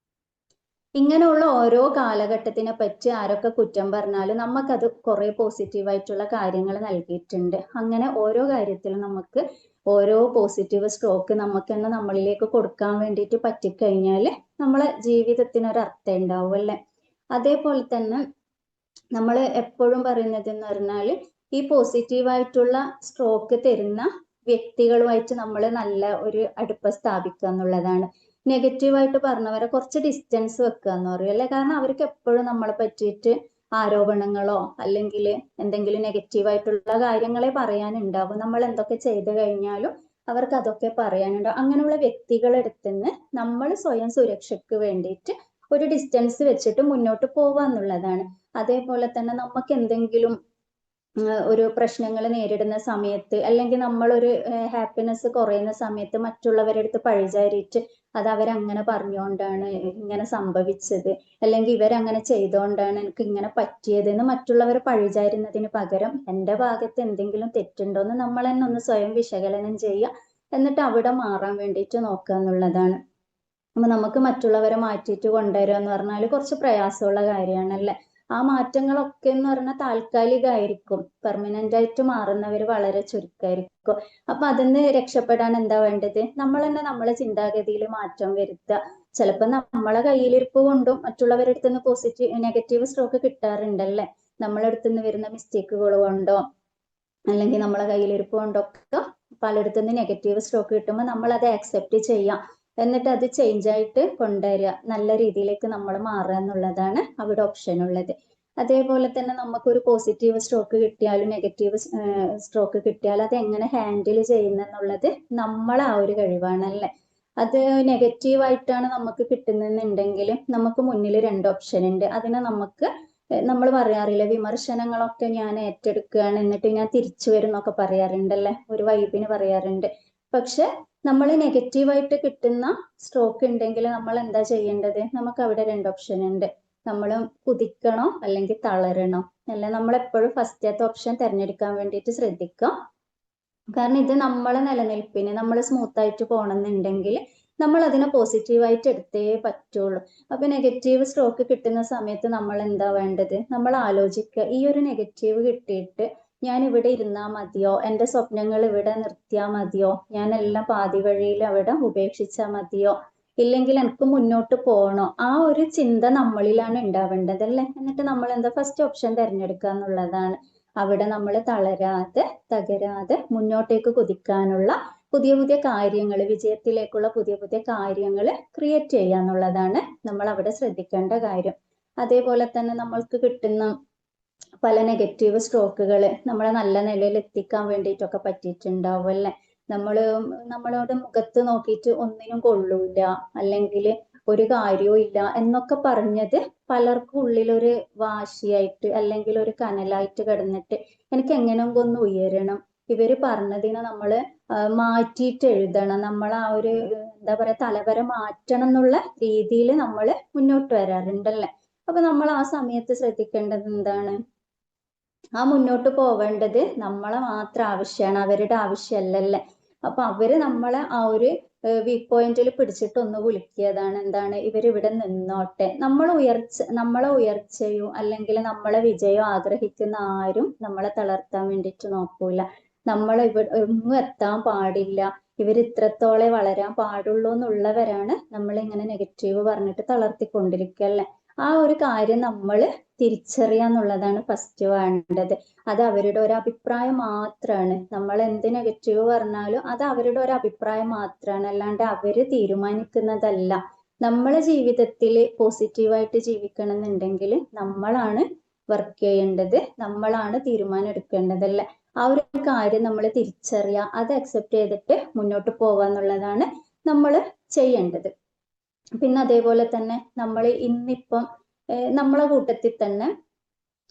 [SPEAKER 2] ഇങ്ങനെയുള്ള ഓരോ കാലഘട്ടത്തിനെ പറ്റി ആരൊക്കെ കുറ്റം പറഞ്ഞാലും നമുക്കത് കുറെ പോസിറ്റീവായിട്ടുള്ള കാര്യങ്ങൾ നൽകിയിട്ടുണ്ട്. അങ്ങനെ ഓരോ കാര്യത്തിലും നമുക്ക് ഓരോ പോസിറ്റീവ് സ്ട്രോക്ക് നമുക്ക് തന്നെ നമ്മളിലേക്ക് കൊടുക്കാൻ വേണ്ടിയിട്ട് പറ്റിക്കഴിഞ്ഞാൽ നമ്മളെ ജീവിതത്തിന് ഒരു അർത്ഥം ഉണ്ടാവും അല്ലെ. അതേപോലെ തന്നെ നമ്മൾ എപ്പോഴും പറയുന്നത് എന്ന് പറഞ്ഞാൽ ഈ പോസിറ്റീവായിട്ടുള്ള സ്ട്രോക്ക് തരുന്ന വ്യക്തികളുമായിട്ട് നമ്മൾ നല്ല ഒരു അടുപ്പം സ്ഥാപിക്കുക എന്നുള്ളതാണ്. നെഗറ്റീവായിട്ട് പറഞ്ഞവരെ കുറച്ച് ഡിസ്റ്റൻസ് വെക്കുക എന്ന് പറയും അല്ലെ. കാരണം അവർക്ക് എപ്പോഴും നമ്മളെ പറ്റിയിട്ട് ആരോപണങ്ങളോ അല്ലെങ്കിൽ എന്തെങ്കിലും നെഗറ്റീവായിട്ടുള്ള കാര്യങ്ങളെ പറയാനുണ്ടാവും. നമ്മൾ എന്തൊക്കെ ചെയ്തു കഴിഞ്ഞാലും അവർക്ക് അതൊക്കെ പറയാനുണ്ടാവും. അങ്ങനെയുള്ള വ്യക്തികളെടുത്തുനിന്ന് നമ്മൾ സ്വയം സുരക്ഷയ്ക്ക് വേണ്ടിയിട്ട് ഒരു ഡിസ്റ്റൻസ് വെച്ചിട്ട് മുന്നോട്ട് പോവുക എന്നുള്ളതാണ്. അതേപോലെ തന്നെ നമുക്ക് എന്തെങ്കിലും ഒരു പ്രശ്നങ്ങൾ നേരിടുന്ന സമയത്ത് അല്ലെങ്കിൽ നമ്മളൊരു ഹാപ്പിനെസ് കുറയുന്ന സമയത്ത് മറ്റുള്ളവരുടെ അടുത്ത് പഴിചാരിയിട്ട് അത് അവരങ്ങനെ പറഞ്ഞുകൊണ്ടാണ് ഇങ്ങനെ സംഭവിച്ചത്, അല്ലെങ്കിൽ ഇവരങ്ങനെ ചെയ്തുകൊണ്ടാണ് എനിക്ക് ഇങ്ങനെ പറ്റിയത് എന്ന് മറ്റുള്ളവർ പഴിചാരുന്നതിന് പകരം എൻ്റെ ഭാഗത്ത് എന്തെങ്കിലും തെറ്റുണ്ടോ എന്ന് നമ്മൾ തന്നെ ഒന്ന് സ്വയം വിശകലനം ചെയ്യുക. എന്നിട്ട് അവിടെ മാറാൻ വേണ്ടിയിട്ട് നോക്കുക എന്നുള്ളതാണ്. അപ്പൊ നമുക്ക് മറ്റുള്ളവരെ മാറ്റിയിട്ട് കൊണ്ടുവരിക എന്ന് പറഞ്ഞാൽ കുറച്ച് പ്രയാസമുള്ള കാര്യമാണല്ലേ. ആ മാറ്റങ്ങളൊക്കെ എന്ന് പറഞ്ഞാൽ താൽക്കാലികമായിരിക്കും, പെർമനന്റ് ആയിട്ട് മാറുന്നവർ വളരെ ചുരുക്കമായിരിക്കും. അപ്പൊ അതിന്ന് രക്ഷപ്പെടാൻ എന്താ വേണ്ടത്? നമ്മൾ തന്നെ നമ്മളെ ചിന്താഗതിയിൽ മാറ്റം വരുത്തുക. ചിലപ്പോൾ നമ്മളെ കയ്യിലിരിപ്പ് കൊണ്ടും മറ്റുള്ളവരുടെ അടുത്ത് നിന്ന് പോസിറ്റീവ് നെഗറ്റീവ് സ്ട്രോക്ക് കിട്ടാറുണ്ടല്ലേ. നമ്മളെ അടുത്ത് നിന്ന് വരുന്ന മിസ്റ്റേക്കുകൾ കൊണ്ടോ അല്ലെങ്കിൽ നമ്മളെ കയ്യിലിരിപ്പ് കൊണ്ടൊക്കെ പലയിടത്തുനിന്ന് നെഗറ്റീവ് സ്ട്രോക്ക് കിട്ടുമ്പോൾ നമ്മൾ അത് ആക്സെപ്റ്റ് ചെയ്യാം, എന്നിട്ട് അത് ചേഞ്ച് ആയിട്ട് കൊണ്ടുവരിക, നല്ല രീതിയിലേക്ക് നമ്മൾ മാറുക എന്നുള്ളതാണ് അവിടെ ഓപ്ഷൻ ഉള്ളത്. അതേപോലെ തന്നെ നമുക്കൊരു പോസിറ്റീവ് സ്ട്രോക്ക് കിട്ടിയാലും നെഗറ്റീവ് സ്ട്രോക്ക് കിട്ടിയാലും അത് എങ്ങനെ ഹാൻഡിൽ ചെയ്യുന്നെന്നുള്ളത് നമ്മളെ ആ ഒരു കഴിവാണല്ലേ. അത് നെഗറ്റീവായിട്ടാണ് നമുക്ക് കിട്ടുന്നതെന്നുണ്ടെങ്കിൽ നമുക്ക് മുന്നിൽ രണ്ട് ഓപ്ഷൻ ഉണ്ട്. അതിനെ നമുക്ക് നമ്മൾ പറയാറില്ല, വിമർശനങ്ങളൊക്കെ ഞാൻ ഏറ്റെടുക്കുകയാണ് എന്നിട്ട് ഞാൻ തിരിച്ചു വരും എന്നൊക്കെ പറയാറുണ്ടല്ലേ, ഒരു വൈബിന് പറയാറുണ്ട്. പക്ഷെ നമ്മൾ നെഗറ്റീവായിട്ട് കിട്ടുന്ന സ്ട്രോക്ക് ഉണ്ടെങ്കിൽ നമ്മൾ എന്താ ചെയ്യേണ്ടത്? നമുക്ക് അവിടെ രണ്ട് ഓപ്ഷൻ ഉണ്ട്. നമ്മൾ കുതിക്കണോ അല്ലെങ്കിൽ തളരണോ? അല്ല, നമ്മൾ എപ്പോഴും ഫസ്റ്റത്തെ ഓപ്ഷൻ തിരഞ്ഞെടുക്കാൻ വേണ്ടിയിട്ട് ശ്രദ്ധിക്കുക. കാരണം ഇത് നമ്മളെ നിലനിൽപ്പിന് നമ്മൾ സ്മൂത്ത് ആയിട്ട് പോകണമെന്നുണ്ടെങ്കിൽ നമ്മൾ അതിനെ പോസിറ്റീവായിട്ട് എടുത്തേ പറ്റുള്ളൂ. അപ്പൊ നെഗറ്റീവ് സ്ട്രോക്ക് കിട്ടുന്ന സമയത്ത് നമ്മൾ എന്താ വേണ്ടത്? നമ്മൾ ആലോചിക്കുക, ഈ ഒരു നെഗറ്റീവ് കിട്ടിയിട്ട് ഞാൻ ഇവിടെ ഇരുന്നാൽ മതിയോ? എൻ്റെ സ്വപ്നങ്ങൾ ഇവിടെ നിർത്തിയാൽ മതിയോ? ഞാൻ എല്ലാം പാതി വഴിയിൽ അവിടെ ഉപേക്ഷിച്ചാൽ മതിയോ? ഇല്ലെങ്കിൽ എനിക്ക് മുന്നോട്ട് പോകണോ? ആ ഒരു ചിന്ത നമ്മളിലാണ് ഉണ്ടാവേണ്ടത് അല്ലേ. എന്നിട്ട് നമ്മൾ എന്താ ഫസ്റ്റ് ഓപ്ഷൻ തിരഞ്ഞെടുക്കുക എന്നുള്ളതാണ്. അവിടെ നമ്മൾ തളരാതെ തകരാതെ മുന്നോട്ടേക്ക് കുതിക്കാനുള്ള പുതിയ പുതിയ കാര്യങ്ങൾ, വിജയത്തിലേക്കുള്ള പുതിയ പുതിയ കാര്യങ്ങൾ ക്രിയേറ്റ് ചെയ്യുക എന്നുള്ളതാണ് നമ്മൾ അവിടെ ശ്രദ്ധിക്കേണ്ട കാര്യം. അതേപോലെ തന്നെ നമ്മൾക്ക് കിട്ടുന്ന പല നെഗറ്റീവ് സ്ട്രോക്കുകൾ നമ്മളെ നല്ല നിലയിൽ എത്തിക്കാൻ വേണ്ടിയിട്ടൊക്കെ പറ്റിയിട്ടുണ്ടാവും അല്ലെ. നമ്മളോട് മുഖത്ത് നോക്കിയിട്ട് ഒന്നിനും കൊള്ളൂല, അല്ലെങ്കിൽ ഒരു കാര്യവും ഇല്ല എന്നൊക്കെ പറഞ്ഞത് പലർക്കും ഉള്ളിലൊരു വാശിയായിട്ട് അല്ലെങ്കിൽ ഒരു കനലായിട്ട് കിടന്നിട്ട് എനിക്ക് എങ്ങനെയൊക്കെ ഒന്ന് ഉയരണം, ഇവര് പറഞ്ഞതിനെ നമ്മൾ മാറ്റിയിട്ട് എഴുതണം, നമ്മൾ ആ ഒരു എന്താ പറയാ തലവര മാറ്റണം എന്നുള്ള രീതിയിൽ നമ്മൾ മുന്നോട്ട് വരാറുണ്ടല്ലേ. അപ്പൊ നമ്മൾ ആ സമയത്ത് ശ്രദ്ധിക്കേണ്ടത് എന്താണ്? ആ മുന്നോട്ട് പോവേണ്ടത് നമ്മളെ മാത്രം ആവശ്യമാണ്, അവരുടെ ആവശ്യമല്ലല്ലേ. അപ്പൊ അവര് നമ്മളെ ആ ഒരു വീക്ക് പോയിന്റിൽ പിടിച്ചിട്ട് ഒന്ന് വിളിക്കിയതാണ്, എന്താണ് ഇവരിവിടെ നിന്നോട്ടെ. നമ്മളെ ഉയർച്ചയോ അല്ലെങ്കിൽ നമ്മളെ വിജയോ ആഗ്രഹിക്കുന്ന ആരും നമ്മളെ തളർത്താൻ വേണ്ടിയിട്ട് നോക്കൂല. ഇവിടെ ഒന്നും എത്താൻ പാടില്ല, ഇവർ ഇത്രത്തോളം വളരാൻ പാടുള്ളൂ എന്നുള്ളവരാണ് നമ്മളിങ്ങനെ നെഗറ്റീവ് പറഞ്ഞിട്ട് തളർത്തിക്കൊണ്ടിരിക്കല്ലേ. ആ ഒരു കാര്യം നമ്മൾ തിരിച്ചറിയാന്നുള്ളതാണ് ഫസ്റ്റ് വേണ്ടത്. അത് അവരുടെ ഒരു അഭിപ്രായം മാത്രമാണ്. നമ്മൾ എന്ത് നെഗറ്റീവ് പറഞ്ഞാലും അത് അവരുടെ ഒരു അഭിപ്രായം മാത്രമാണ്, അല്ലാണ്ട് അവര് തീരുമാനിക്കുന്നതല്ല. നമ്മളെ ജീവിതത്തിൽ പോസിറ്റീവായിട്ട് ജീവിക്കണം എന്നുണ്ടെങ്കിൽ നമ്മളാണ് വർക്ക് ചെയ്യേണ്ടത്, നമ്മളാണ് തീരുമാനം എടുക്കേണ്ടതല്ലേ. ആ ഒരു കാര്യം നമ്മൾ തിരിച്ചറിയുക, അത് അക്സെപ്റ്റ് ചെയ്തിട്ട് മുന്നോട്ട് പോവുക എന്നുള്ളതാണ് നമ്മൾ ചെയ്യേണ്ടത്. പിന്നെ അതേപോലെ തന്നെ നമ്മൾ ഇന്നിപ്പം നമ്മളെ കൂട്ടത്തിൽ തന്നെ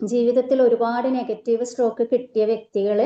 [SPEAKER 2] ജീവിതത്തിൽ ഒരുപാട് നെഗറ്റീവ് സ്ട്രോക്ക് കിട്ടിയ വ്യക്തികൾ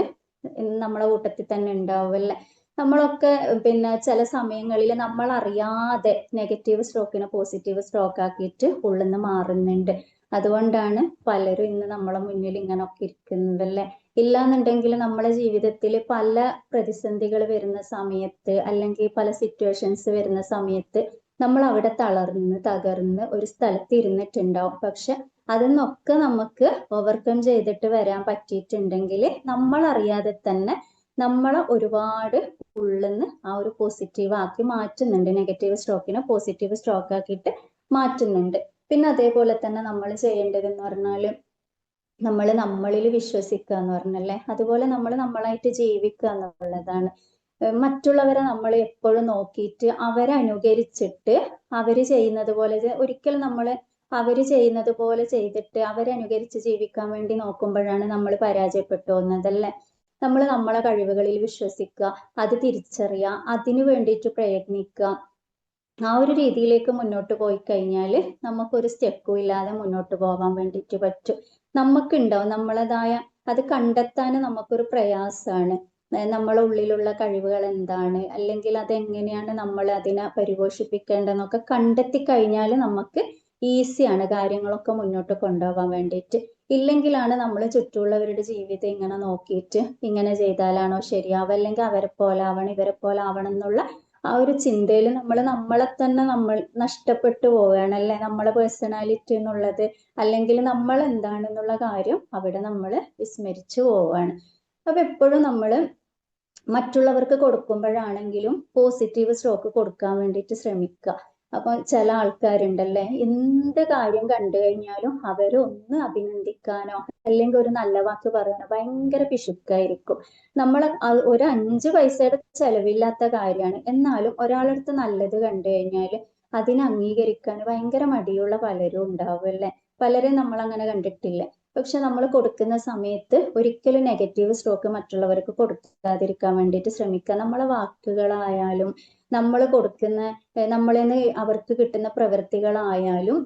[SPEAKER 2] നമ്മളെ കൂട്ടത്തിൽ തന്നെ ഉണ്ടാവുമല്ലേ. നമ്മളൊക്കെ പിന്നെ ചില സമയങ്ങളിൽ നമ്മൾ അറിയാതെ നെഗറ്റീവ് സ്ട്രോക്കിനെ പോസിറ്റീവ് സ്ട്രോക്ക് ആക്കിയിട്ട് ഉള്ളിന്ന് മാറുന്നുണ്ട്. അതുകൊണ്ടാണ് പലരും ഇന്ന് നമ്മളെ മുന്നിൽ ഇങ്ങനൊക്കെ ഇരിക്കുന്നതല്ലേ. ഇല്ലാന്നുണ്ടെങ്കിൽ നമ്മളെ ജീവിതത്തിൽ പല പ്രതിസന്ധികൾ വരുന്ന സമയത്ത് അല്ലെങ്കിൽ പല സിറ്റുവേഷൻസ് വരുന്ന സമയത്ത് നമ്മൾ അവിടെ തളർന്ന് തകർന്ന് ഒരു സ്ഥലത്ത് ഇരുന്നിട്ടുണ്ടാവും. പക്ഷെ അതിന്നൊക്കെ നമുക്ക് ഓവർകം ചെയ്തിട്ട് വരാൻ പറ്റിയിട്ടുണ്ടെങ്കിൽ നമ്മൾ അറിയാതെ തന്നെ നമ്മളെ ഒരുപാട് ഉള്ളിന്ന് ആ ഒരു പോസിറ്റീവ് ആക്കി മാറ്റുന്നുണ്ട്, നെഗറ്റീവ് സ്ട്രോക്കിനെ പോസിറ്റീവ് സ്ട്രോക്ക് ആക്കിയിട്ട് മാറ്റുന്നുണ്ട്. പിന്നെ അതേപോലെ തന്നെ നമ്മൾ ചെയ്യേണ്ടതെന്ന് പറഞ്ഞാൽ നമ്മൾ നമ്മളിൽ വിശ്വസിക്കുക എന്ന് പറഞ്ഞല്ലേ, അതുപോലെ നമ്മൾ നമ്മളായിട്ട് ജീവിക്കുക എന്നുള്ളതാണ്. മറ്റുള്ളവരെ നമ്മൾ എപ്പോഴും നോക്കിയിട്ട് അവരെ അനുകരിച്ചിട്ട് അവര് ചെയ്യുന്നത് പോലെ ഒരിക്കലും നമ്മൾ അവര് ചെയ്യുന്നത് പോലെ ചെയ്തിട്ട് അവരെ അനുകരിച്ച് ജീവിക്കാൻ വേണ്ടി നോക്കുമ്പോഴാണ് നമ്മൾ പരാജയപ്പെട്ടു പോകുന്നതല്ലേ. നമ്മൾ നമ്മളെ കഴിവുകളിൽ വിശ്വസിക്കുക, അത് തിരിച്ചറിയുക, അതിനു വേണ്ടിയിട്ട് പ്രയത്നിക്കുക. ആ ഒരു രീതിയിലേക്ക് മുന്നോട്ട് പോയി കഴിഞ്ഞാൽ നമുക്കൊരു സ്റ്റെപ്പും ഇല്ലാതെ മുന്നോട്ട് പോകാൻ വേണ്ടിയിട്ട് പറ്റും. നമുക്കുണ്ടാവും നമ്മളതായ, അത് കണ്ടെത്താൻ നമുക്കൊരു പ്രയാസമാണ്. നമ്മളെ ഉള്ളിലുള്ള കഴിവുകൾ എന്താണ്, അല്ലെങ്കിൽ അതെങ്ങനെയാണ് നമ്മൾ അതിനെ പരിപോഷിപ്പിക്കേണ്ടതെന്നൊക്കെ കണ്ടെത്തി കഴിഞ്ഞാൽ നമുക്ക് ഈസിയാണ് കാര്യങ്ങളൊക്കെ മുന്നോട്ട് കൊണ്ടുപോകാൻ വേണ്ടിയിട്ട്. ഇല്ലെങ്കിലാണ് നമ്മൾ ചുറ്റുമുള്ളവരുടെ ജീവിതം ഇങ്ങനെ നോക്കിയിട്ട് ഇങ്ങനെ ചെയ്താലാണോ ശരിയാവുക, അല്ലെങ്കിൽ അവരെ പോലെ ആവണം ഇവരെ പോലെ ആവണം എന്നുള്ള ആ ഒരു ചിന്തയിൽ നമ്മളെ തന്നെ നമ്മൾ നഷ്ടപ്പെട്ടു പോവുകയാണ് അല്ലെ, നമ്മളെ പേഴ്സണാലിറ്റി എന്നുള്ളത് അല്ലെങ്കിൽ നമ്മൾ എന്താണെന്നുള്ള കാര്യം അവിടെ നമ്മൾ വിസ്മരിച്ചു പോവുകയാണ്. അപ്പൊ എപ്പോഴും നമ്മൾ മറ്റുള്ളവർക്ക് കൊടുക്കുമ്പോഴാണെങ്കിലും പോസിറ്റീവ് സ്ട്രോക്ക് കൊടുക്കാൻ വേണ്ടിയിട്ട് ശ്രമിക്കുക. അപ്പൊ ചില ആൾക്കാരുണ്ടല്ലേ, എന്ത് കാര്യം കണ്ടു കഴിഞ്ഞാലും അവരെ ഒന്ന് അഭിനന്ദിക്കാനോ അല്ലെങ്കിൽ ഒരു നല്ല വാക്ക് പറയാനോ ഭയങ്കര പിശുക്കായിരിക്കും. നമ്മൾ ഒരു 5 പൈസയുടെ ചെലവില്ലാത്ത കാര്യമാണ്, എന്നാലും ഒരാളടുത്ത് നല്ലത് കണ്ടു കഴിഞ്ഞാൽ അതിനെ അംഗീകരിക്കാൻ ഭയങ്കര മടിയുള്ള പലരും ഉണ്ടാവും അല്ലെ. പലരും നമ്മൾ അങ്ങനെ കണ്ടിട്ടില്ലേ. പക്ഷെ നമ്മൾ കൊടുക്കുന്ന സമയത്ത് ഒരിക്കലും നെഗറ്റീവ് സ്ട്രോക്ക് മറ്റുള്ളവർക്ക് കൊടുക്കാതിരിക്കാൻ വേണ്ടിയിട്ട് ശ്രമിക്കുക. നമ്മളെ വാക്കുകളായാലും നമ്മൾ കൊടുക്കുന്ന നമ്മളിൽ നിന്ന് അവർക്ക് കിട്ടുന്ന പ്രവൃത്തികളായാലും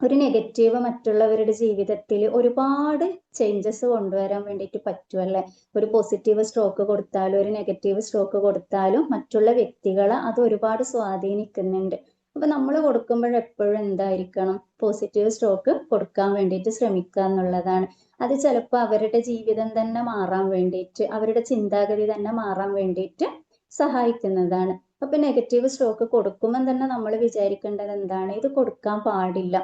[SPEAKER 2] ഒരു നെഗറ്റീവ് മറ്റുള്ളവരുടെ ജീവിതത്തിൽ ഒരുപാട് ചേഞ്ചസ് കൊണ്ടുവരാൻ വേണ്ടിയിട്ട് പറ്റും അല്ലെ. ഒരു പോസിറ്റീവ് സ്ട്രോക്ക് കൊടുത്താലും ഒരു നെഗറ്റീവ് സ്ട്രോക്ക് കൊടുത്താലും മറ്റുള്ള വ്യക്തികളെ അത് ഒരുപാട് സ്വാധീനിക്കുന്നുണ്ട്. അപ്പൊ നമ്മൾ കൊടുക്കുമ്പോഴെപ്പോഴും എന്തായിരിക്കണം, പോസിറ്റീവ് സ്ട്രോക്ക് കൊടുക്കാൻ വേണ്ടിയിട്ട് ശ്രമിക്കുക എന്നുള്ളതാണ്. അത് ചിലപ്പോൾ അവരുടെ ജീവിതം തന്നെ മാറാൻ വേണ്ടിയിട്ട്, അവരുടെ ചിന്താഗതി തന്നെ മാറാൻ വേണ്ടിയിട്ട് സഹായിക്കുന്നതാണ്. അപ്പൊ നെഗറ്റീവ് സ്ട്രോക്ക് കൊടുക്കുമ്പോൾ തന്നെ നമ്മൾ വിചാരിക്കേണ്ടത് എന്താണ്, ഇത് കൊടുക്കാൻ പാടില്ല.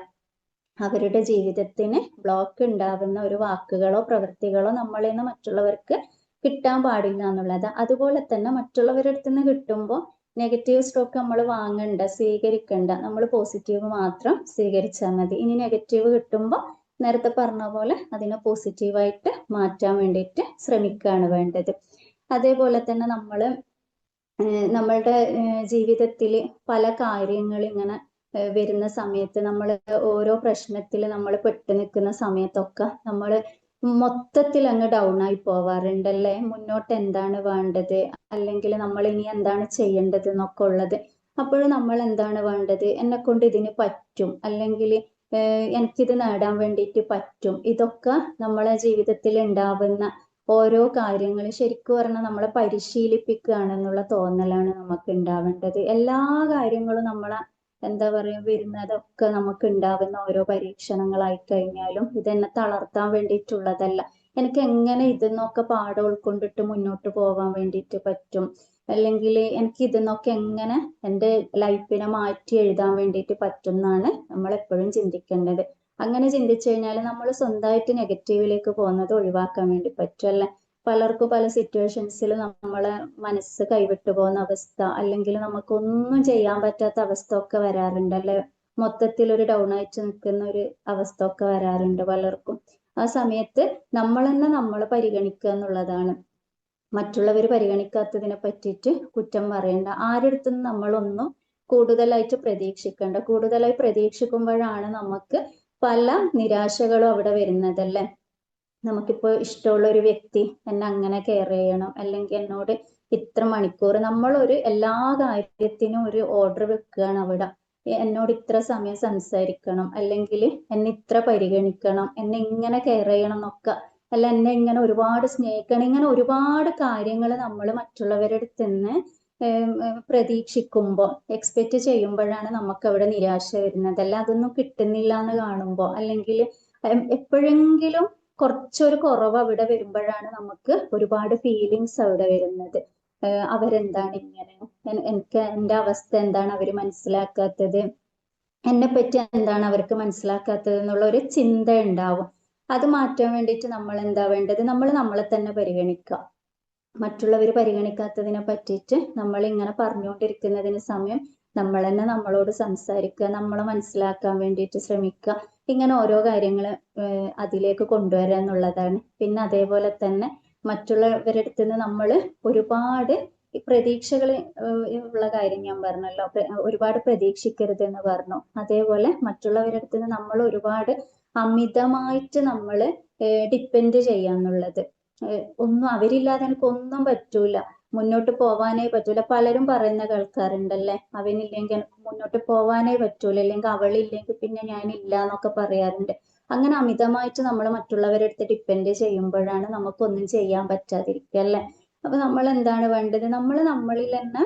[SPEAKER 2] അവരുടെ ജീവിതത്തിന് ബ്ലോക്ക് ഉണ്ടാവുന്ന ഒരു വാക്കുകളോ പ്രവൃത്തികളോ നമ്മളിൽ നിന്ന് മറ്റുള്ളവർക്ക് കിട്ടാൻ പാടില്ല എന്നുള്ളത്. അതുപോലെ തന്നെ മറ്റുള്ളവരുടെ അടുത്ത് നിന്ന് കിട്ടുമ്പോൾ നെഗറ്റീവ് സ്ട്രോക്ക് നമ്മൾ വാങ്ങണ്ട, സ്വീകരിക്കണ്ട. നമ്മൾ പോസിറ്റീവ് മാത്രം സ്വീകരിച്ചാൽ മതി. ഇനി നെഗറ്റീവ് കിട്ടുമ്പോൾ നേരത്തെ പറഞ്ഞ പോലെ അതിനെ പോസിറ്റീവായിട്ട് മാറ്റാൻ വേണ്ടിയിട്ട് ശ്രമിക്കുകയാണ് വേണ്ടത്. അതേപോലെ തന്നെ നമ്മളുടെ ജീവിതത്തിൽ പല കാര്യങ്ങൾ ഇങ്ങനെ വരുന്ന സമയത്ത്, നമ്മൾ ഓരോ പ്രശ്നത്തിൽ നമ്മൾ പെട്ടു നിൽക്കുന്ന സമയത്തൊക്കെ നമ്മൾ മൊത്തത്തിൽ അങ്ങ് ഡൗൺ ആയി പോവാറുണ്ടല്ലേ. മുന്നോട്ട് എന്താണ് വേണ്ടത്, അല്ലെങ്കിൽ നമ്മൾ ഇനി എന്താണ് ചെയ്യേണ്ടത് എന്നൊക്കെ ഉള്ളത്. അപ്പോഴും നമ്മൾ എന്താണ് വേണ്ടത്, എന്നെ കൊണ്ട് ഇതിന് പറ്റും, അല്ലെങ്കിൽ എനിക്കിത് നേടാൻ വേണ്ടിയിട്ട് പറ്റും. ഇതൊക്കെ നമ്മളെ ജീവിതത്തിൽ ഉണ്ടാവുന്ന ഓരോ കാര്യങ്ങൾ ശരിക്കും പറഞ്ഞാൽ നമ്മളെ പരിശീലിപ്പിക്കുകയാണെന്നുള്ള തോന്നലാണ് നമുക്ക് ഉണ്ടാവേണ്ടത്. എല്ലാ കാര്യങ്ങളും നമ്മളെ എന്താ പറയാ വരുന്നതൊക്കെ നമുക്ക് ഉണ്ടാവുന്ന ഓരോ പരീക്ഷണങ്ങളായി കഴിഞ്ഞാലും ഇതെന്നെ തളർത്താൻ വേണ്ടിയിട്ടുള്ളതല്ല. എനിക്ക് എങ്ങനെ ഇതിന്നൊക്കെ പാഠം ഉൾക്കൊണ്ടിട്ട് മുന്നോട്ട് പോകാൻ വേണ്ടിയിട്ട് പറ്റും, അല്ലെങ്കിൽ എനിക്ക് ഇതിന്നൊക്കെ എങ്ങനെ എൻ്റെ ലൈഫിനെ മാറ്റി എഴുതാൻ വേണ്ടിയിട്ട് പറ്റും എന്നാണ് നമ്മൾ എപ്പോഴും ചിന്തിക്കേണ്ടത്. അങ്ങനെ ചിന്തിച്ചു കഴിഞ്ഞാൽ നമ്മൾ സ്വന്തമായിട്ട് നെഗറ്റീവിലേക്ക് പോകുന്നത് ഒഴിവാക്കാൻ വേണ്ടി പറ്റും അല്ലെ. പലർക്കും പല സിറ്റുവേഷൻസിൽ നമ്മളെ മനസ്സ് കൈവിട്ടു പോകുന്ന അവസ്ഥ, അല്ലെങ്കിൽ നമുക്കൊന്നും ചെയ്യാൻ പറ്റാത്ത അവസ്ഥ ഒക്കെ വരാറുണ്ട് അല്ലെ. മൊത്തത്തിൽ ഒരു ഡൗൺ ആയിട്ട് നിൽക്കുന്ന ഒരു അവസ്ഥ ഒക്കെ വരാറുണ്ട് പലർക്കും. ആ സമയത്ത് നമ്മൾ തന്നെ നമ്മളെ പരിഗണിക്കുക എന്നുള്ളതാണ്. മറ്റുള്ളവർ പരിഗണിക്കാത്തതിനെ പറ്റിയിട്ട് കുറ്റം പറയണ്ട. ആരെടുത്തും നമ്മളൊന്നും കൂടുതലായിട്ട് പ്രതീക്ഷിക്കണ്ട. കൂടുതലായി പ്രതീക്ഷിക്കുമ്പോഴാണ് നമുക്ക് പല നിരാശകളും അവിടെ വരുന്നതല്ലേ. നമുക്കിപ്പോ ഇഷ്ടമുള്ള ഒരു വ്യക്തി എന്നെ അങ്ങനെ കെയർ ചെയ്യണം, അല്ലെങ്കിൽ എന്നോട് ഇത്ര മണിക്കൂർ, നമ്മളൊരു എല്ലാ കാര്യത്തിനും ഒരു ഓർഡർ വെക്കുകയാണ് അവിടെ. എന്നോട് ഇത്ര സമയം സംസാരിക്കണം, അല്ലെങ്കിൽ എന്നെ ഇത്ര പരിഗണിക്കണം, എന്നെ ഇങ്ങനെ കെയർ ചെയ്യണം എന്നൊക്കെ, അല്ല എന്നെ ഇങ്ങനെ ഒരുപാട് സ്നേഹിക്കണം, ഇങ്ങനെ ഒരുപാട് കാര്യങ്ങൾ നമ്മൾ മറ്റുള്ളവരുടെ അടുത്ത് നിന്ന് പ്രതീക്ഷിക്കുമ്പോൾ, എക്സ്പെക്ട് ചെയ്യുമ്പോഴാണ് നമുക്ക് അവിടെ നിരാശ വരുന്നത്. അല്ല അതൊന്നും കിട്ടുന്നില്ല എന്ന് കാണുമ്പോൾ, അല്ലെങ്കിൽ എപ്പോഴെങ്കിലും കുറച്ചൊരു കുറവ് അവിടെ വരുമ്പോഴാണ് നമുക്ക് ഒരുപാട് ഫീലിങ്സ് അവിടെ വരുന്നത്. അവരെന്താണ് ഇങ്ങനെ, എനിക്ക് എൻ്റെ അവസ്ഥ എന്താണ് അവർ മനസ്സിലാക്കാത്തത്, എന്നെ പറ്റി എന്താണ് അവർക്ക് മനസ്സിലാക്കാത്തത് എന്നുള്ള ഒരു ചിന്ത ഉണ്ടാവും. അത് മാറ്റാൻ വേണ്ടിയിട്ട് നമ്മൾ എന്താ വേണ്ടത്, നമ്മൾ നമ്മളെ തന്നെ പരിഗണിക്കുക. മറ്റുള്ളവർ പരിഗണിക്കാത്തതിനെ പറ്റിയിട്ട് നമ്മൾ ഇങ്ങനെ പറഞ്ഞുകൊണ്ടിരിക്കുന്നതിന് സമയം നമ്മൾ തന്നെ നമ്മളോട് സംസാരിക്കുക, നമ്മളെ മനസ്സിലാക്കാൻ വേണ്ടിയിട്ട് ശ്രമിക്കുക. ഇങ്ങനെ ഓരോ കാര്യങ്ങൾ അതിലേക്ക് കൊണ്ടുവരിക എന്നുള്ളതാണ്. പിന്നെ അതേപോലെ തന്നെ മറ്റുള്ളവരുടെ അടുത്ത് നിന്ന് നമ്മൾ ഒരുപാട് പ്രതീക്ഷകൾ ഉള്ള കാര്യം ഞാൻ പറഞ്ഞല്ലോ, ഒരുപാട് പ്രതീക്ഷിക്കരുത് എന്ന് പറഞ്ഞു. അതേപോലെ മറ്റുള്ളവരുടെ അടുത്ത് നിന്ന് നമ്മൾ ഒരുപാട് അമിതമായിട്ട് നമ്മൾ ഡിപ്പെൻഡ് ചെയ്യാന്നുള്ളത്. ഒന്നും അവരില്ലാതെ എനിക്ക് ഒന്നും പറ്റൂല, മുന്നോട്ട് പോവാനേ പറ്റൂല. പലരും പറയുന്ന കേൾക്കാറുണ്ടല്ലേ, അവനില്ലെങ്കിൽ എനിക്ക് മുന്നോട്ട് പോവാനേ പറ്റൂല, അല്ലെങ്കിൽ അവളില്ലെങ്കിൽ പിന്നെ ഞാനില്ല എന്നൊക്കെ പറയാറുണ്ട്. അങ്ങനെ അമിതമായിട്ട് നമ്മൾ മറ്റുള്ളവരുടെ അടുത്ത് ഡിപ്പെൻഡ് ചെയ്യുമ്പോഴാണ് നമുക്കൊന്നും ചെയ്യാൻ പറ്റാതിരിക്കുക അല്ലെ. അപ്പൊ നമ്മൾ എന്താണ് വേണ്ടത്, നമ്മൾ നമ്മളിൽ തന്നെ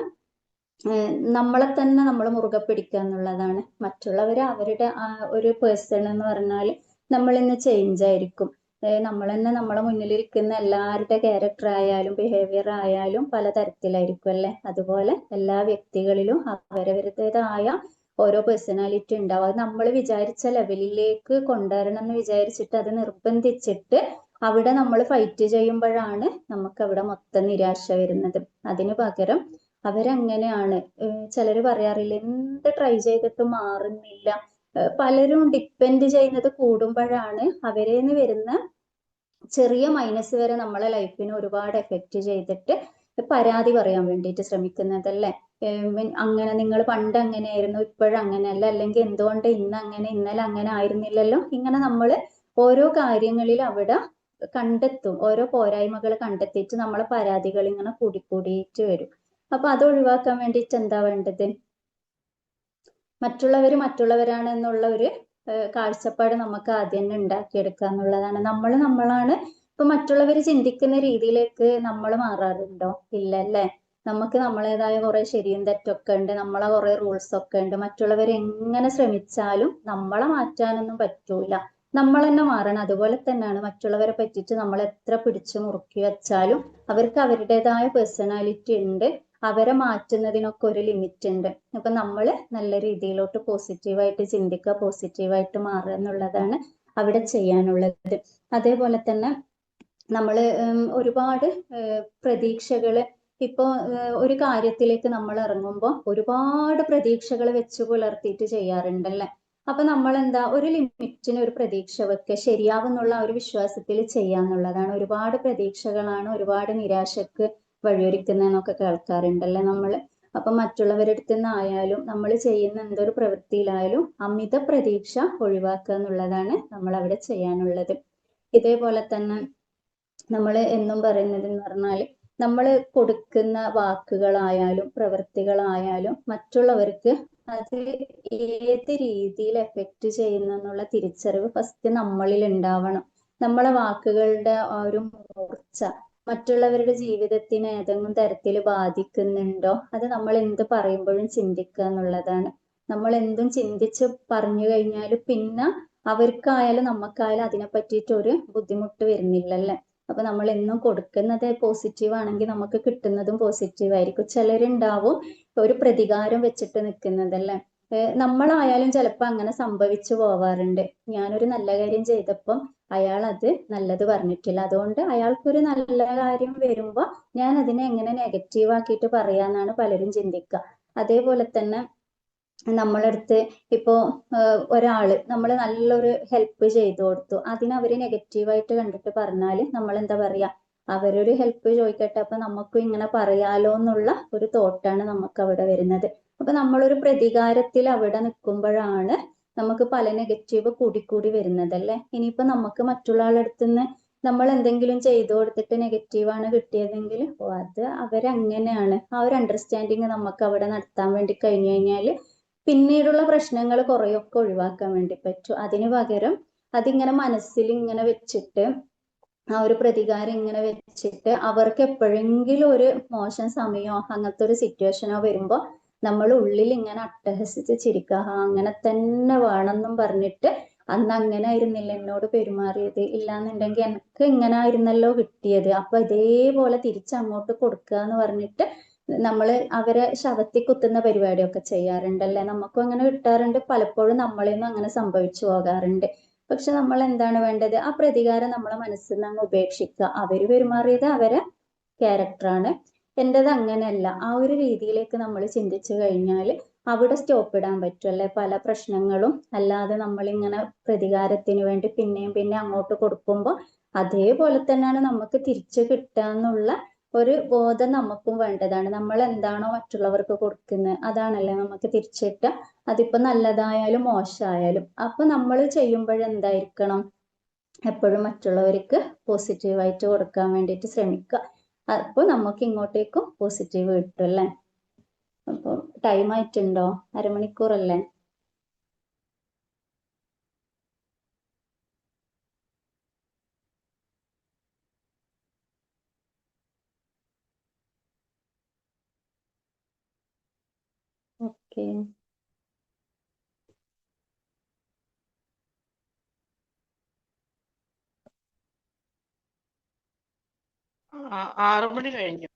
[SPEAKER 2] നമ്മളെ തന്നെ നമ്മൾ മുറുകെ പിടിക്കുക എന്നുള്ളതാണ്. മറ്റുള്ളവർ അവരുടെ ഒരു പേഴ്സൺ എന്ന് പറഞ്ഞാൽ നമ്മൾ ഇന്ന് ചേഞ്ച് ആയിരിക്കും. നമ്മൾ തന്നെ നമ്മളെ മുന്നിലിരിക്കുന്ന എല്ലാവരുടെ ക്യാരക്ടർ ആയാലും ബിഹേവിയർ ആയാലും പലതരത്തിലായിരിക്കും അല്ലെ. അതുപോലെ എല്ലാ വ്യക്തികളിലും അവരവരുടേതായ ഓരോ പേഴ്സണാലിറ്റി ഉണ്ടാവും. അത് നമ്മൾ വിചാരിച്ച ലെവലിലേക്ക് കൊണ്ടുവരണം എന്ന് വിചാരിച്ചിട്ട് അത് നിർബന്ധിച്ചിട്ട് അവിടെ നമ്മൾ ഫൈറ്റ് ചെയ്യുമ്പോഴാണ് നമുക്ക് അവിടെ മൊത്തം നിരാശ വരുന്നത്. അതിനു പകരം അവരങ്ങനെയാണ്. ചിലർ പറയാറില്ല, എന്ത് ട്രൈ ചെയ്തിട്ടും മാറുന്നില്ല. പലരും ഡിപ്പെൻഡ് ചെയ്യുന്നത് കൂടുമ്പോഴാണ് അവരേന്ന് വരുന്ന ചെറിയ മൈനസ് വരെ നമ്മളെ ലൈഫിനെ ഒരുപാട് എഫക്റ്റ് ചെയ്തിട്ട് പരാതി പറയാൻ വേണ്ടിയിട്ട് ശ്രമിക്കുന്നതല്ലേ. അങ്ങനെ നിങ്ങൾ പണ്ട് അങ്ങനെയായിരുന്നു ഇപ്പോഴങ്ങനെയല്ല, അല്ലെങ്കിൽ എന്തുകൊണ്ട് ഇന്ന് അങ്ങനെ ഇന്നലെ അങ്ങനെ ആയിരുന്നില്ലല്ലോ. ഇങ്ങനെ നമ്മൾ ഓരോ കാര്യങ്ങളിൽ അവിടെ കണ്ടെത്തും, ഓരോ പോരായ്മകൾ കണ്ടെത്തിയിട്ട് നമ്മളെ പരാതികൾ ഇങ്ങനെ കൂടിക്കൂടിയിട്ട് വരും. അപ്പൊ അത് ഒഴിവാക്കാൻ വേണ്ടിയിട്ട് എന്താ വേണ്ടത്? മറ്റുള്ളവരാണ് എന്നുള്ള ഒരു കാഴ്ചപ്പാട് നമുക്ക് ആദ്യം തന്നെ ഉണ്ടാക്കിയെടുക്കുക എന്നുള്ളതാണ്. നമ്മൾ നമ്മളാണ്. ഇപ്പൊ മറ്റുള്ളവർ ചിന്തിക്കുന്ന രീതിയിലേക്ക് നമ്മൾ മാറാറുണ്ടോ? ഇല്ല അല്ലേ. നമുക്ക് നമ്മളേതായ കുറെ ശരിയും തെറ്റൊക്കെ ഉണ്ട്, നമ്മളെ കുറെ റൂൾസ് ഒക്കെ ഉണ്ട്. മറ്റുള്ളവർ എങ്ങനെ ശ്രമിച്ചാലും നമ്മളെ മാറ്റാനൊന്നും പറ്റൂല. നമ്മൾ തന്നെ മാറണം. അതുപോലെ തന്നെയാണ് മറ്റുള്ളവരെ പറ്റിയിട്ട് നമ്മൾ എത്ര പിടിച്ചു മുറുക്കി വെച്ചാലും അവർക്ക് അവരുടേതായ പേഴ്സണാലിറ്റി ഉണ്ട്. അവരെ മാറ്റുന്നതിനൊക്കെ ഒരു ലിമിറ്റ് ഉണ്ട്. അപ്പൊ നമ്മൾ നല്ല രീതിയിലോട്ട് പോസിറ്റീവായിട്ട് ചിന്തിക്കുക, പോസിറ്റീവായിട്ട് മാറുക എന്നുള്ളതാണ് അവിടെ ചെയ്യാനുള്ളത്. അതേപോലെ തന്നെ നമ്മൾ ഒരുപാട് പ്രതീക്ഷകള് ഇപ്പോ ഒരു കാര്യത്തിലേക്ക് നമ്മൾ ഇറങ്ങുമ്പോൾ ഒരുപാട് പ്രതീക്ഷകൾ വെച്ച് പുലർത്തിയിട്ട് ചെയ്യാറുണ്ടല്ലേ. അപ്പൊ നമ്മൾ എന്താ, ഒരു ലിമിറ്റിന് ഒരു പ്രതീക്ഷ വെക്കുക, ശരിയാവുന്നുള്ള ഒരു വിശ്വാസത്തിൽ ചെയ്യാന്നുള്ളതാണ്. ഒരുപാട് പ്രതീക്ഷകളാണ് ഒരുപാട് നിരാശക്ക് വഴിയൊരുക്കുന്നതെന്നൊക്കെ കേൾക്കാറുണ്ടല്ലേ നമ്മൾ. അപ്പൊ മറ്റുള്ളവരുടെ അടുത്ത് നിന്നായാലും നമ്മൾ ചെയ്യുന്ന എന്തൊരു പ്രവൃത്തിയിലായാലും അമിത പ്രതീക്ഷ ഒഴിവാക്കുക എന്നുള്ളതാണ് നമ്മൾ അവിടെ ചെയ്യാനുള്ളത്. ഇതേപോലെ തന്നെ നമ്മൾ എന്നും പറയുന്നത് എന്ന് പറഞ്ഞാൽ നമ്മൾ കൊടുക്കുന്ന വാക്കുകളായാലും പ്രവൃത്തികളായാലും മറ്റുള്ളവർക്ക് അത് ഏത് രീതിയിൽ എഫക്റ്റ് ചെയ്യുന്നു എന്നുള്ള തിരിച്ചറിവ് ഫസ്റ്റ് നമ്മളിൽ ഉണ്ടാവണം. നമ്മളെ വാക്കുകളുടെ ആ ഒരു മൂർച്ച മറ്റുള്ളവരുടെ ജീവിതത്തിനെ ഏതെങ്കിലും തരത്തിൽ ബാധിക്കുന്നുണ്ടോ, അത് നമ്മൾ എന്ത് പറയുമ്പോഴും ചിന്തിക്കുക എന്നുള്ളതാണ്. നമ്മൾ എന്തും ചിന്തിച്ച് പറഞ്ഞു കഴിഞ്ഞാൽ പിന്നെ അവർക്കായാലും നമുക്കായാലും അതിനെ പറ്റിയിട്ട് ഒരു ബുദ്ധിമുട്ട് വരുന്നില്ലല്ലേ. അപ്പൊ നമ്മൾ എന്നും കൊടുക്കുന്നത് പോസിറ്റീവ് ആണെങ്കിൽ നമുക്ക് കിട്ടുന്നതും പോസിറ്റീവ് ആയിരിക്കും. ചിലരുണ്ടാവും ഒരു പ്രതികാരം വെച്ചിട്ട് നിൽക്കുന്നതല്ലേ. നമ്മളായാലും ചിലപ്പോൾ അങ്ങനെ സംഭവിച്ചു പോവാറുണ്ട്. ഞാനൊരു നല്ല കാര്യം ചെയ്തപ്പം അയാൾ അത് നല്ലത് പറഞ്ഞിട്ടില്ല, അതുകൊണ്ട് അയാൾക്കൊരു നല്ല കാര്യം വരുമ്പോ ഞാൻ അതിനെ എങ്ങനെ നെഗറ്റീവ് ആക്കിയിട്ട് പറയാന്നാണ് പലരും ചിന്തിക്കുക. അതേപോലെ തന്നെ നമ്മളടുത്ത് ഇപ്പോ ഒരാള് നമ്മൾ നല്ലൊരു ഹെൽപ്പ് ചെയ്തു കൊടുത്തു, അതിന് അവര് നെഗറ്റീവായിട്ട് കണ്ടിട്ട് പറഞ്ഞാല് നമ്മൾ എന്താ പറയാ, അവരൊരു ഹെൽപ്പ് ചോദിക്കട്ടെ അപ്പൊ നമുക്കും ഇങ്ങനെ പറയാലോ എന്നുള്ള ഒരു തോട്ടാണ് നമുക്ക് അവിടെ വരുന്നത്. അപ്പൊ നമ്മളൊരു പ്രതികാരത്തിൽ അവിടെ നിൽക്കുമ്പോഴാണ് നമുക്ക് പല നെഗറ്റീവ് കൂടിക്കൂടി വരുന്നതല്ലേ. ഇനിയിപ്പോ നമുക്ക് മറ്റുള്ള ആളടുത്ത് നിന്ന് നമ്മൾ എന്തെങ്കിലും ചെയ്തു കൊടുത്തിട്ട് നെഗറ്റീവാണ് കിട്ടിയതെങ്കിൽ അത് അവരങ്ങനെയാണ്, ആ ഒരു അണ്ടർസ്റ്റാൻഡിങ് നമുക്ക് അവിടെ നടത്താൻ വേണ്ടി കഴിഞ്ഞു കഴിഞ്ഞാൽ പിന്നീടുള്ള പ്രശ്നങ്ങൾ കുറെയൊക്കെ ഒഴിവാക്കാൻ വേണ്ടി പറ്റും. അതിന് പകരം അതിങ്ങനെ മനസ്സിൽ ഇങ്ങനെ വെച്ചിട്ട് ആ ഒരു പ്രതികാരം ഇങ്ങനെ വെച്ചിട്ട് അവർക്ക് എപ്പോഴെങ്കിലും ഒരു മോശം സമയമോ അങ്ങനത്തെ ഒരു സിറ്റുവേഷനോ വരുമ്പോൾ നമ്മൾ ഉള്ളിൽ ഇങ്ങനെ അട്ടഹസിച്ച് ചിരിക്കുക, അങ്ങനെ തന്നെ വേണമെന്നും പറഞ്ഞിട്ട് അന്ന് അങ്ങനെ ആയിരുന്നില്ല എന്നോട് പെരുമാറിയത്, ഇല്ലാന്നുണ്ടെങ്കിൽ എനിക്ക് ഇങ്ങനെ ആയിരുന്നല്ലോ കിട്ടിയത്, അപ്പൊ ഇതേപോലെ തിരിച്ചങ്ങോട്ട് കൊടുക്കുക എന്ന് പറഞ്ഞിട്ട് നമ്മൾ അവരെ ശവത്തി കുത്തുന്ന പരിപാടിയൊക്കെ ചെയ്യാറുണ്ടല്ലേ. നമുക്കും അങ്ങനെ കിട്ടാറുണ്ട്, പലപ്പോഴും നമ്മളിൽ നിന്നും അങ്ങനെ സംഭവിച്ചു പോകാറുണ്ട്. പക്ഷെ നമ്മൾ എന്താണ് വേണ്ടത്, ആ പ്രതികാരം നമ്മളെ മനസ്സിൽ നിന്ന് അങ്ങ് ഉപേക്ഷിക്കുക. അവര് പെരുമാറിയത് അവരെ ക്യാരക്ടറാണ്, എൻ്റെത് അങ്ങനെയല്ല. ആ ഒരു രീതിയിലേക്ക് നമ്മൾ ചിന്തിച്ചു കഴിഞ്ഞാൽ അവിടെ സ്റ്റോപ്പ് ഇടാൻ പറ്റും അല്ലെ പല പ്രശ്നങ്ങളും. അല്ലാതെ നമ്മളിങ്ങനെ പ്രതികാരത്തിന് വേണ്ടി പിന്നെയും പിന്നെ അങ്ങോട്ട് കൊടുക്കുമ്പോൾ അതേപോലെ തന്നെയാണ് നമുക്ക് തിരിച്ചു കിട്ടുക എന്നുള്ള ഒരു ബോധം നമുക്കും വേണ്ടതാണ്. നമ്മൾ എന്താണോ മറ്റുള്ളവർക്ക് കൊടുക്കുന്നത് അതാണല്ലേ നമുക്ക് തിരിച്ചു കിട്ടുക. അതിപ്പോ നല്ലതായാലും മോശമായാലും. അപ്പൊ നമ്മൾ ചെയ്യുമ്പോഴെന്തായിരിക്കണം, എപ്പോഴും മറ്റുള്ളവർക്ക് പോസിറ്റീവായിട്ട് കൊടുക്കാൻ വേണ്ടിയിട്ട് ശ്രമിക്കുക. അപ്പോൾ നമുക്ക് ഇങ്ങോട്ടേക്കും പോസിറ്റീവ് കിട്ടും അല്ലേ. അപ്പോൾ ടൈം ആയിട്ടുണ്ടോ? അരമണിക്കൂറല്ലേ? ഓക്കെ.
[SPEAKER 3] 6 മണി കഴിഞ്ഞു.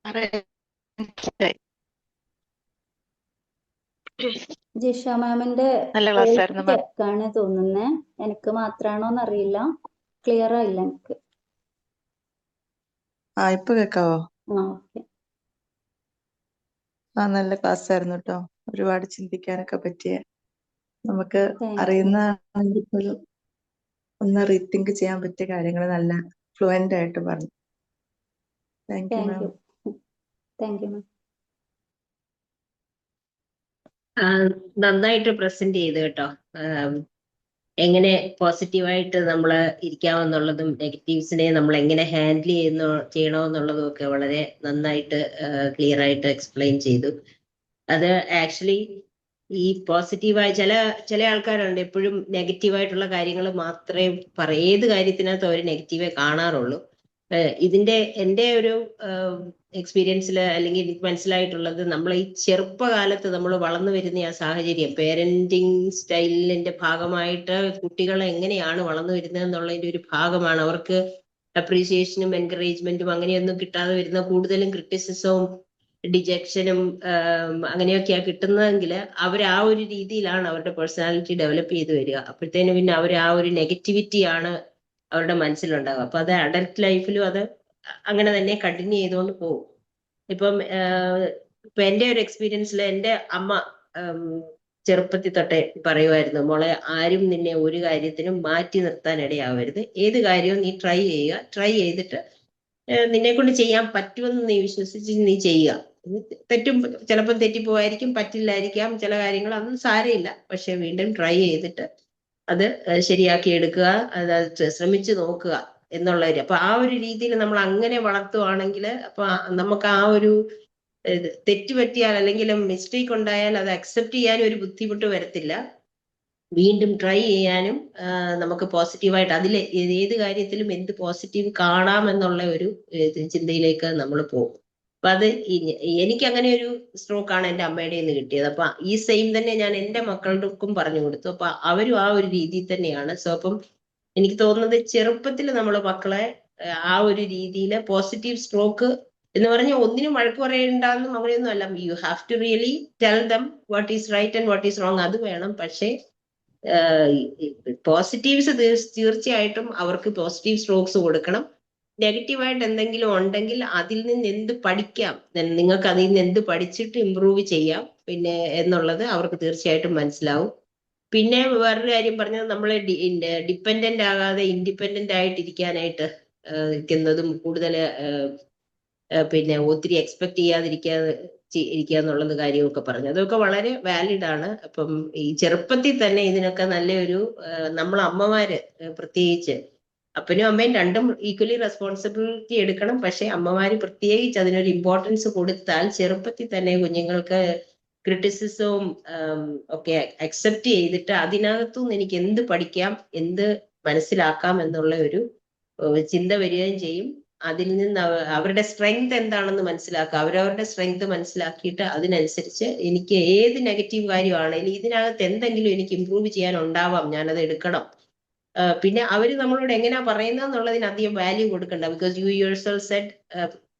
[SPEAKER 3] 6:05.
[SPEAKER 2] ജിഷ മാമിന്റെ
[SPEAKER 3] നല്ല ക്ലാസ് ആയിരുന്നു മാം.
[SPEAKER 2] ചെക്കാണ് തോന്നുന്നേ, എനിക്ക് മാത്രാണോന്ന് അറിയില്ല, ക്ലിയർ ആയില്ല എനിക്ക്.
[SPEAKER 4] ഇപ്പൊ കേക്കാവോ?
[SPEAKER 2] ഓക്കെ.
[SPEAKER 4] നല്ല ക്ലാസ് ആയിരുന്നു കേട്ടോ. ഒരുപാട് ചിന്തിക്കാനൊക്കെ പറ്റിയ, നമുക്ക്
[SPEAKER 2] താങ്ക് യു.
[SPEAKER 4] അറിയുന്നതാണെങ്കിൽ പോലും ഒന്ന് റീതിങ്ക് ചെയ്യാൻ പറ്റിയ കാര്യങ്ങൾ നല്ല ഫ്ലുവന്റ് ആയിട്ട് പറഞ്ഞു. Thank you ma'am.
[SPEAKER 2] Thank you മാം.
[SPEAKER 5] നന്നായിട്ട് പ്രസന്റ് ചെയ്തു കേട്ടോ. എങ്ങനെ പോസിറ്റീവായിട്ട് നമ്മൾ ഇരിക്കാമെന്നുള്ളതും നെഗറ്റീവ്സിനെ നമ്മൾ എങ്ങനെ ഹാൻഡിൽ ചെയ്യണമെന്നുള്ളതും ഒക്കെ വളരെ നന്നായിട്ട് ക്ലിയർ ആയിട്ട് എക്സ്പ്ലെയിൻ ചെയ്തു. അത് ആക്ച്വലി ഈ പോസിറ്റീവായ ചില ആൾക്കാരുണ്ട് എപ്പോഴും നെഗറ്റീവായിട്ടുള്ള കാര്യങ്ങൾ മാത്രമേ ഏത് കാര്യത്തിനകത്ത് അവർ നെഗറ്റീവേ കാണാറുള്ളൂ. എൻ്റെ ഒരു എക്സ്പീരിയൻസിൽ അല്ലെങ്കിൽ എനിക്ക് മനസ്സിലായിട്ടുള്ളത്, നമ്മൾ ഈ ചെറുപ്പകാലത്ത് നമ്മൾ വളർന്നു വരുന്ന ആ സാഹചര്യം, പേരന്റിങ് സ്റ്റൈലിന്റെ ഭാഗമായിട്ട് കുട്ടികൾ എങ്ങനെയാണ് വളർന്നു വരുന്നത് എന്നുള്ളതിന്റെ ഒരു ഭാഗമാണ്. അവർക്ക് അപ്രീസിയേഷനും എൻകറേജ്മെന്റും അങ്ങനെയൊന്നും കിട്ടാതെ വരുന്ന, കൂടുതലും ക്രിറ്റിസിസവും ഡിജക്ഷനും അങ്ങനെയൊക്കെയാ കിട്ടുന്നതെങ്കിൽ അവർ ആ ഒരു രീതിയിലാണ് അവരുടെ പേഴ്സണാലിറ്റി ഡെവലപ്പ് ചെയ്ത് വരിക. അപ്പോഴത്തേന് പിന്നെ അവർ ആ ഒരു നെഗറ്റിവിറ്റിയാണ് അവരുടെ മനസ്സിലുണ്ടാകുക. അപ്പൊ അത് അഡൽട്ട് ലൈഫിലും അത് അങ്ങനെ തന്നെ കണ്ടിന്യൂ ചെയ്തുകൊണ്ട് പോകും. ഇപ്പൊ എന്റെ ഒരു എക്സ്പീരിയൻസിൽ എൻ്റെ അമ്മ ചെറുപ്പത്തിൽ തൊട്ടേ പറയുമായിരുന്നു, മോളെ ആരും നിന്നെ ഒരു കാര്യത്തിനും മാറ്റി നിർത്താൻ ഇടയാവരുത്, ഏത് കാര്യവും നീ ട്രൈ ചെയ്യുക, ട്രൈ ചെയ്തിട്ട് നിന്നെ കൊണ്ട് ചെയ്യാൻ പറ്റുമെന്ന് നീ വിശ്വസിച്ച് നീ ചെയ്യുക. തെറ്റും, ചിലപ്പോൾ തെറ്റിപ്പോവായിരിക്കും, പറ്റില്ലായിരിക്കാം, ചില കാര്യങ്ങൾ അതൊന്നും സാരമില്ല, പക്ഷെ വീണ്ടും ട്രൈ ചെയ്തിട്ട് അത് ശരിയാക്കി എടുക്കുക, അത് ശ്രമിച്ചു നോക്കുക എന്നുള്ളവര്. അപ്പൊ ആ ഒരു രീതിയിൽ നമ്മൾ അങ്ങനെ വളർത്തുവാണെങ്കിൽ അപ്പൊ നമുക്ക് ആ ഒരു തെറ്റ് പറ്റിയാൽ അല്ലെങ്കിൽ മിസ്റ്റേക്ക് ഉണ്ടായാൽ അത് അക്സെപ്റ്റ് ചെയ്യാനും ഒരു ബുദ്ധിമുട്ട് വരത്തില്ല, വീണ്ടും ട്രൈ ചെയ്യാനും നമുക്ക് പോസിറ്റീവായിട്ട് അതിൽ ഏത് കാര്യത്തിലും എന്ത് പോസിറ്റീവ് കാണാം എന്നുള്ള ഒരു ചിന്തയിലേക്ക് നമ്മൾ പോകും. അപ്പൊ അത് എനിക്ക് അങ്ങനെ ഒരു സ്ട്രോക്കാണ് എൻ്റെ അമ്മയുടെ നിന്ന് കിട്ടിയത്. അപ്പൊ ഈ സെയിം തന്നെ ഞാൻ എൻ്റെ മക്കൾക്കും പറഞ്ഞു കൊടുത്തു. അപ്പൊ അവരും ആ ഒരു രീതിയിൽ തന്നെയാണ്. സോ അപ്പം എനിക്ക് തോന്നുന്നത് ചെറുപ്പത്തിൽ നമ്മൾ മക്കളെ ആ ഒരു രീതിയിൽ പോസിറ്റീവ് സ്ട്രോക്ക് എന്ന് പറഞ്ഞാൽ ഒന്നിനും വഴക്ക് പറയണ്ടെന്നും അങ്ങനെയൊന്നും അല്ല. You have to really tell them what is right and what is wrong, അത് വേണം. പക്ഷേ പോസിറ്റീവ്സ് തീർച്ചയായിട്ടും അവർക്ക് പോസിറ്റീവ് സ്ട്രോക്സ് കൊടുക്കണം. നെഗറ്റീവായിട്ട് എന്തെങ്കിലും ഉണ്ടെങ്കിൽ അതിൽ നിന്ന് എന്ത് പഠിക്കാം, നിങ്ങൾക്ക് അതിൽ നിന്ന് എന്ത് പഠിച്ചിട്ട് ഇമ്പ്രൂവ് ചെയ്യാം പിന്നെ എന്നുള്ളത് അവർക്ക് തീർച്ചയായിട്ടും മനസ്സിലാവും. പിന്നെ വേറൊരു കാര്യം പറഞ്ഞത്, നമ്മൾ ഡിപ്പെൻഡന്റ് ആകാതെ ഇൻഡിപെൻഡന്റ് ആയിട്ടിരിക്കാനായിട്ട് ഇരിക്കുന്നതും കൂടുതൽ പിന്നെ ഒത്തിരി എക്സ്പെക്ട് ഇരിക്കുക എന്നുള്ളത് കാര്യമൊക്കെ പറഞ്ഞു, അതൊക്കെ വളരെ വാലിഡ് ആണ്. അപ്പം ഈ ചെറുപ്പത്തിൽ തന്നെ ഇതിനൊക്കെ നല്ലൊരു നമ്മൾ അമ്മമാര് പ്രത്യേകിച്ച്, അപ്പനും അമ്മയും രണ്ടും ഈക്വലി റെസ്പോൺസിബിലിറ്റി എടുക്കണം. പക്ഷെ അമ്മമാര് പ്രത്യേകിച്ച് അതിനൊരു ഇമ്പോർട്ടൻസ് കൊടുത്താൽ ചെറുപ്പത്തിൽ തന്നെ കുഞ്ഞുങ്ങൾക്ക് ക്രിറ്റിസിസവും ഒക്കെ അക്സെപ്റ്റ് ചെയ്തിട്ട് അതിനകത്തുനിന്ന് എനിക്ക് എന്ത് പഠിക്കാം, എന്ത് മനസ്സിലാക്കാം എന്നുള്ള ഒരു ചിന്ത വരികയും ചെയ്യും. അതിൽ നിന്ന് അവരുടെ സ്ട്രെങ്ത് എന്താണെന്ന് മനസ്സിലാക്കുക, അവരവരുടെ സ്ട്രെങ്ത് മനസ്സിലാക്കിയിട്ട് അതിനനുസരിച്ച് എനിക്ക് ഏത് നെഗറ്റീവ് കാര്യമാണെങ്കിലും ഇതിനകത്ത് എന്തെങ്കിലും എനിക്ക് ഇമ്പ്രൂവ് ചെയ്യാൻ ഉണ്ടാവാം, ഞാനത് എടുക്കണം. പിന്നെ അവര് നമ്മളോട് എങ്ങനെയാ പറയുന്നത് എന്നുള്ളതിന് അധികം വാല്യൂ കൊടുക്കണ്ട. ബിക്കോസ് യു യുവർസെൽഫ് സെഡ്,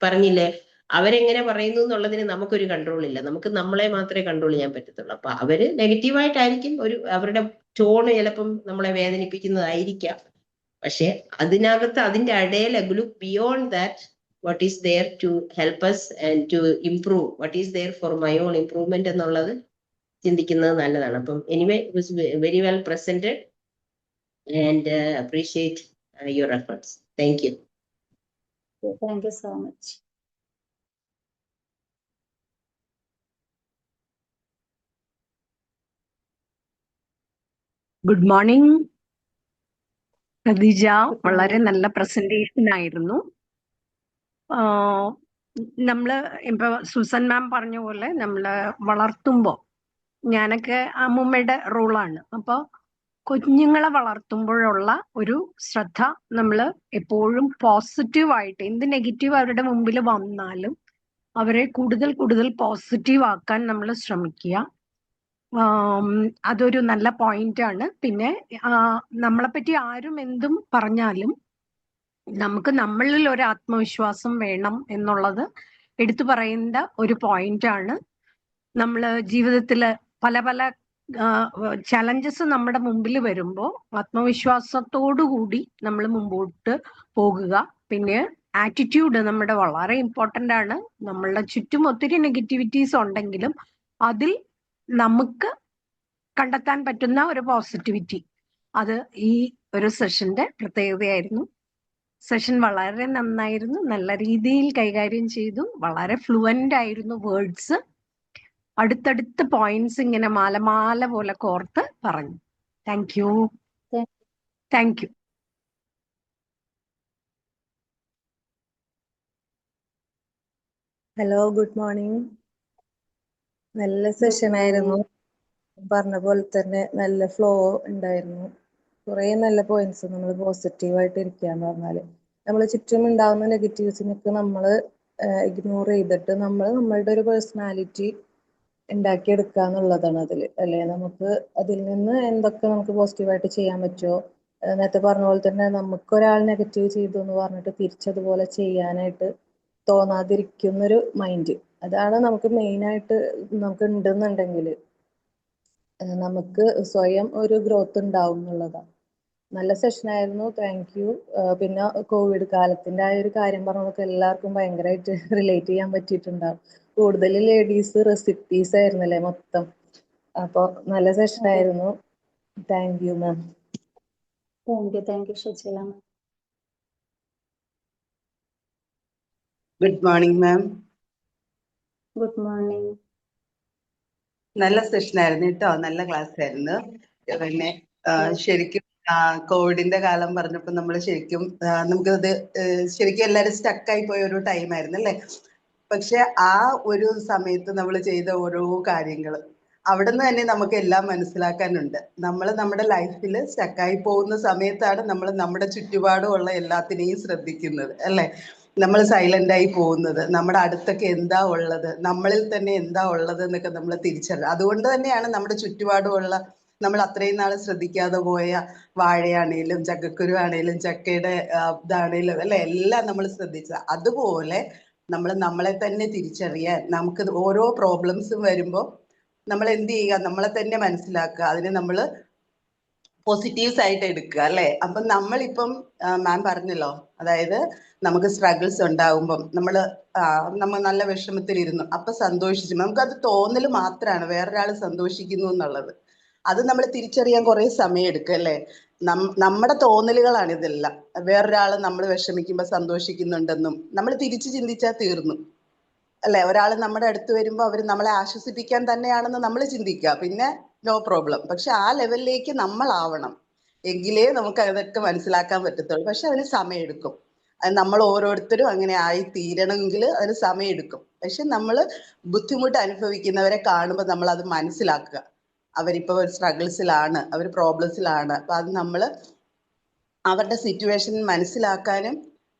[SPEAKER 5] പറഞ്ഞില്ലേ, അവരെങ്ങനെ പറയുന്നു എന്നുള്ളതിന് നമുക്കൊരു കൺട്രോൾ ഇല്ല, നമുക്ക് നമ്മളെ മാത്രമേ കൺട്രോൾ ചെയ്യാൻ പറ്റത്തുള്ളൂ. അപ്പൊ അവര് നെഗറ്റീവായിട്ടായിരിക്കും അവരുടെ ടോണ് ചിലപ്പം നമ്മളെ വേദനിപ്പിക്കുന്നതായിരിക്കാം. പക്ഷെ അതിനകത്ത് അതിന്റെ ഇടയിൽ look beyond that, what is there to help us and to improve, what is there for my own improvement എന്നുള്ളത് ചിന്തിക്കുന്നത് നല്ലതാണ്. അപ്പം anyway it was very well presented and appreciate your efforts. Thank you.
[SPEAKER 2] Thank you so much.
[SPEAKER 6] Good morning Khadija, വളരെ നല്ല presentation ആയിരുന്നു. നമ്മള് ഇപ്പൊ Susan മാം പറഞ്ഞ പോലെ നമ്മള് വളർത്തുമ്പോ, ഞാനൊക്കെ അമ്മൂമ്മയുടെ റോളാണ്, അപ്പൊ കുഞ്ഞുങ്ങളെ വളർത്തുമ്പോഴുള്ള ഒരു ശ്രദ്ധ നമ്മൾ എപ്പോഴും പോസിറ്റീവായിട്ട്, എന്ത് നെഗറ്റീവ് അവരുടെ മുമ്പിൽ വന്നാലും അവരെ കൂടുതൽ കൂടുതൽ പോസിറ്റീവ് ആക്കാൻ നമ്മൾ ശ്രമിക്കുക. അതൊരു നല്ല പോയിന്റ് ആണ്. പിന്നെ നമ്മളെ പറ്റി ആരും എന്തും പറഞ്ഞാലും നമുക്ക് നമ്മളിൽ ഒരു ആത്മവിശ്വാസം വേണം എന്നുള്ളത് എടുത്തു പറയേണ്ട ഒരു പോയിന്റാണ്. നമ്മൾ ജീവിതത്തിൽ പല പല ചലഞ്ചസ് നമ്മുടെ മുമ്പിൽ വരുമ്പോൾ ആത്മവിശ്വാസത്തോടു കൂടി നമ്മൾ മുമ്പോട്ട് പോകുക. പിന്നെ ആറ്റിറ്റ്യൂഡ് നമ്മുടെ വളരെ ഇമ്പോർട്ടൻ്റ് ആണ്. നമ്മളുടെ ചുറ്റും ഒത്തിരി നെഗറ്റിവിറ്റീസ് ഉണ്ടെങ്കിലും അതിൽ നമുക്ക് കണ്ടെത്താൻ പറ്റുന്ന ഒരു പോസിറ്റിവിറ്റി, അത് ഈ ഒരു സെഷന്റെ പ്രത്യേകതയായിരുന്നു. സെഷൻ വളരെ നന്നായിരുന്നു, നല്ല രീതിയിൽ കൈകാര്യം ചെയ്തു, വളരെ ഫ്ലുവൻ്റ് ആയിരുന്നു വേർഡ്സ്. അടുത്തടുത്ത പോയിന്റ്സ് ഇങ്ങനെ മാലമാല പോലെ കോർത്ത് പറഞ്ഞു. Thank you. Thank U.
[SPEAKER 7] Hello, good morning. നല്ല സെഷൻ ആയിരുന്നു. പറഞ്ഞ പോലെ തന്നെ നല്ല ഫ്ലോ ഉണ്ടായിരുന്നു. കുറേ നല്ല പോയിന്റ്സ്. നമ്മൾ പോസിറ്റീവായിട്ട് ഇരിക്കാന്ന് പറഞ്ഞാല് നമ്മൾ ചുറ്റും ഉണ്ടാകുന്ന നെഗറ്റീവ്സിനൊക്കെ നമ്മൾ ഇഗ്നോർ ചെയ്തിട്ട് നമ്മൾ നമ്മളുടെ ഒരു പേഴ്സണാലിറ്റി ഉണ്ടാക്കിയെടുക്കുക എന്നുള്ളതാണ് അതിൽ അല്ലേ. നമുക്ക് അതിൽ നിന്ന് എന്തൊക്കെ നമുക്ക് പോസിറ്റീവായിട്ട് ചെയ്യാൻ പറ്റുമോ, നേരത്തെ പറഞ്ഞ പോലെ തന്നെ നമുക്കൊരാൾ നെഗറ്റീവ് ചെയ്തു എന്ന് പറഞ്ഞിട്ട് തിരിച്ചതുപോലെ ചെയ്യാനായിട്ട് തോന്നാതിരിക്കുന്നൊരു മൈൻഡ്, അതാണ് നമുക്ക് മെയിനായിട്ട് നമുക്ക് ഉണ്ടെന്നുണ്ടെങ്കിൽ നമുക്ക് സ്വയം ഒരു ഗ്രോത്ത് ഉണ്ടാവും എന്നുള്ളതാണ്. നല്ല സെഷനായിരുന്നു. Thank you. പിന്നെ കോവിഡ് കാലത്തിന്റെ ആ ഒരു കാര്യം പറഞ്ഞതൊക്കെ എല്ലാവർക്കും ഭയങ്കരമായിട്ട് റിലേറ്റ് ചെയ്യാൻ പറ്റിയിട്ടുണ്ടാവും. കൂടുതൽ ലേഡീസ് റെസിപ്പീസ് ആയിരുന്നല്ലേ മൊത്തം. അപ്പോൾ നല്ല സെഷനായിരുന്നു. Thank you ma'am.
[SPEAKER 2] Thank you Shajila.
[SPEAKER 8] Good morning ma'am.
[SPEAKER 2] Good morning.
[SPEAKER 8] നല്ല സെഷൻ ആയിരുന്നു കേട്ടോ, നല്ല ക്ലാസ് ആയിരുന്നു. പിന്നെ ശരിക്കും കോവിഡിന്റെ കാലം പറഞ്ഞപ്പോൾ നമ്മൾ ശരിക്കും നമുക്കത് ശരിക്കും എല്ലാവരും സ്റ്റക്കായി പോയ ഒരു ടൈം ആയിരുന്നു അല്ലേ. പക്ഷെ ആ ഒരു സമയത്ത് നമ്മൾ ചെയ്ത ഓരോ കാര്യങ്ങൾ അവിടെ നിന്ന് തന്നെ നമുക്ക് എല്ലാം മനസ്സിലാക്കാനുണ്ട്. നമ്മൾ നമ്മുടെ ലൈഫിൽ സ്റ്റക്കായി പോകുന്ന സമയത്താണ് നമ്മൾ നമ്മുടെ ചുറ്റുപാടുമുള്ള എല്ലാത്തിനെയും ശ്രദ്ധിക്കുന്നത് അല്ലേ. നമ്മൾ സൈലന്റ് ആയി പോകുന്നത്, നമ്മുടെ അടുത്തൊക്കെ എന്താ ഉള്ളത്, നമ്മളിൽ തന്നെ എന്താ ഉള്ളത് എന്നൊക്കെ നമ്മൾ തിരിച്ചറിയുക. അതുകൊണ്ട് തന്നെയാണ് നമ്മുടെ ചുറ്റുപാടുമുള്ള നമ്മൾ അത്രയും നാൾ ശ്രദ്ധിക്കാതെ പോയ വാഴയാണേലും ചക്കക്കുരു ആണേലും ചക്കയുടെ ഇതാണേലും അല്ലെ എല്ലാം നമ്മൾ ശ്രദ്ധിച്ചത്. അതുപോലെ നമ്മൾ നമ്മളെ തന്നെ തിരിച്ചറിയാൻ, നമുക്ക് ഓരോ പ്രോബ്ലംസും വരുമ്പോൾ നമ്മൾ എന്ത് ചെയ്യുക, നമ്മളെ തന്നെ മനസ്സിലാക്കുക, അതിനെ നമ്മൾ പോസിറ്റീവ്സ് ആയിട്ട് എടുക്കുക അല്ലെ. അപ്പം നമ്മളിപ്പം മാം പറഞ്ഞല്ലോ, അതായത് നമുക്ക് സ്ട്രഗിൾസ് ഉണ്ടാകുമ്പം നമ്മൾ നല്ല വിഷമത്തിലിരുന്നു, അപ്പൊ സന്തോഷിച്ചു, നമുക്കത് തോന്നൽ മാത്രമാണ് വേറൊരാൾ സന്തോഷിക്കുന്നു എന്നുള്ളത്. അത് നമ്മൾ തിരിച്ചറിയാൻ കുറെ സമയം എടുക്കും അല്ലെ. നമ്മുടെ തോന്നലുകളാണ് ഇതെല്ലാം. വേറൊരാൾ നമ്മൾ വിഷമിക്കുമ്പോൾ സന്തോഷിക്കുന്നുണ്ടെന്നും നമ്മൾ തിരിച്ചു ചിന്തിച്ചാൽ തീർന്നു അല്ലെ. ഒരാൾ നമ്മുടെ അടുത്ത് വരുമ്പോൾ അവർ നമ്മളെ ആശ്വസിപ്പിക്കാൻ തന്നെയാണെന്ന് നമ്മൾ ചിന്തിക്കുക, പിന്നെ നോ പ്രോബ്ലം. പക്ഷെ ആ ലെവലിലേക്ക് നമ്മളാവണം, എങ്കിലേ നമുക്ക് അതൊക്കെ മനസ്സിലാക്കാൻ പറ്റത്തുള്ളൂ. പക്ഷെ അതിന് സമയമെടുക്കും. അത് നമ്മൾ ഓരോരുത്തരും അങ്ങനെ ആയി തീരണമെങ്കിൽ അതിന് സമയമെടുക്കും. പക്ഷെ നമ്മൾ ബുദ്ധിമുട്ട് അനുഭവിക്കുന്നവരെ കാണുമ്പോൾ നമ്മൾ അത് മനസ്സിലാക്കുക, അവരിപ്പോൾ സ്ട്രഗിൾസിലാണ്, അവർ പ്രോബ്ലംസിലാണ്. അപ്പൊ അത് നമ്മൾ അവരുടെ സിറ്റുവേഷൻ മനസ്സിലാക്കാനും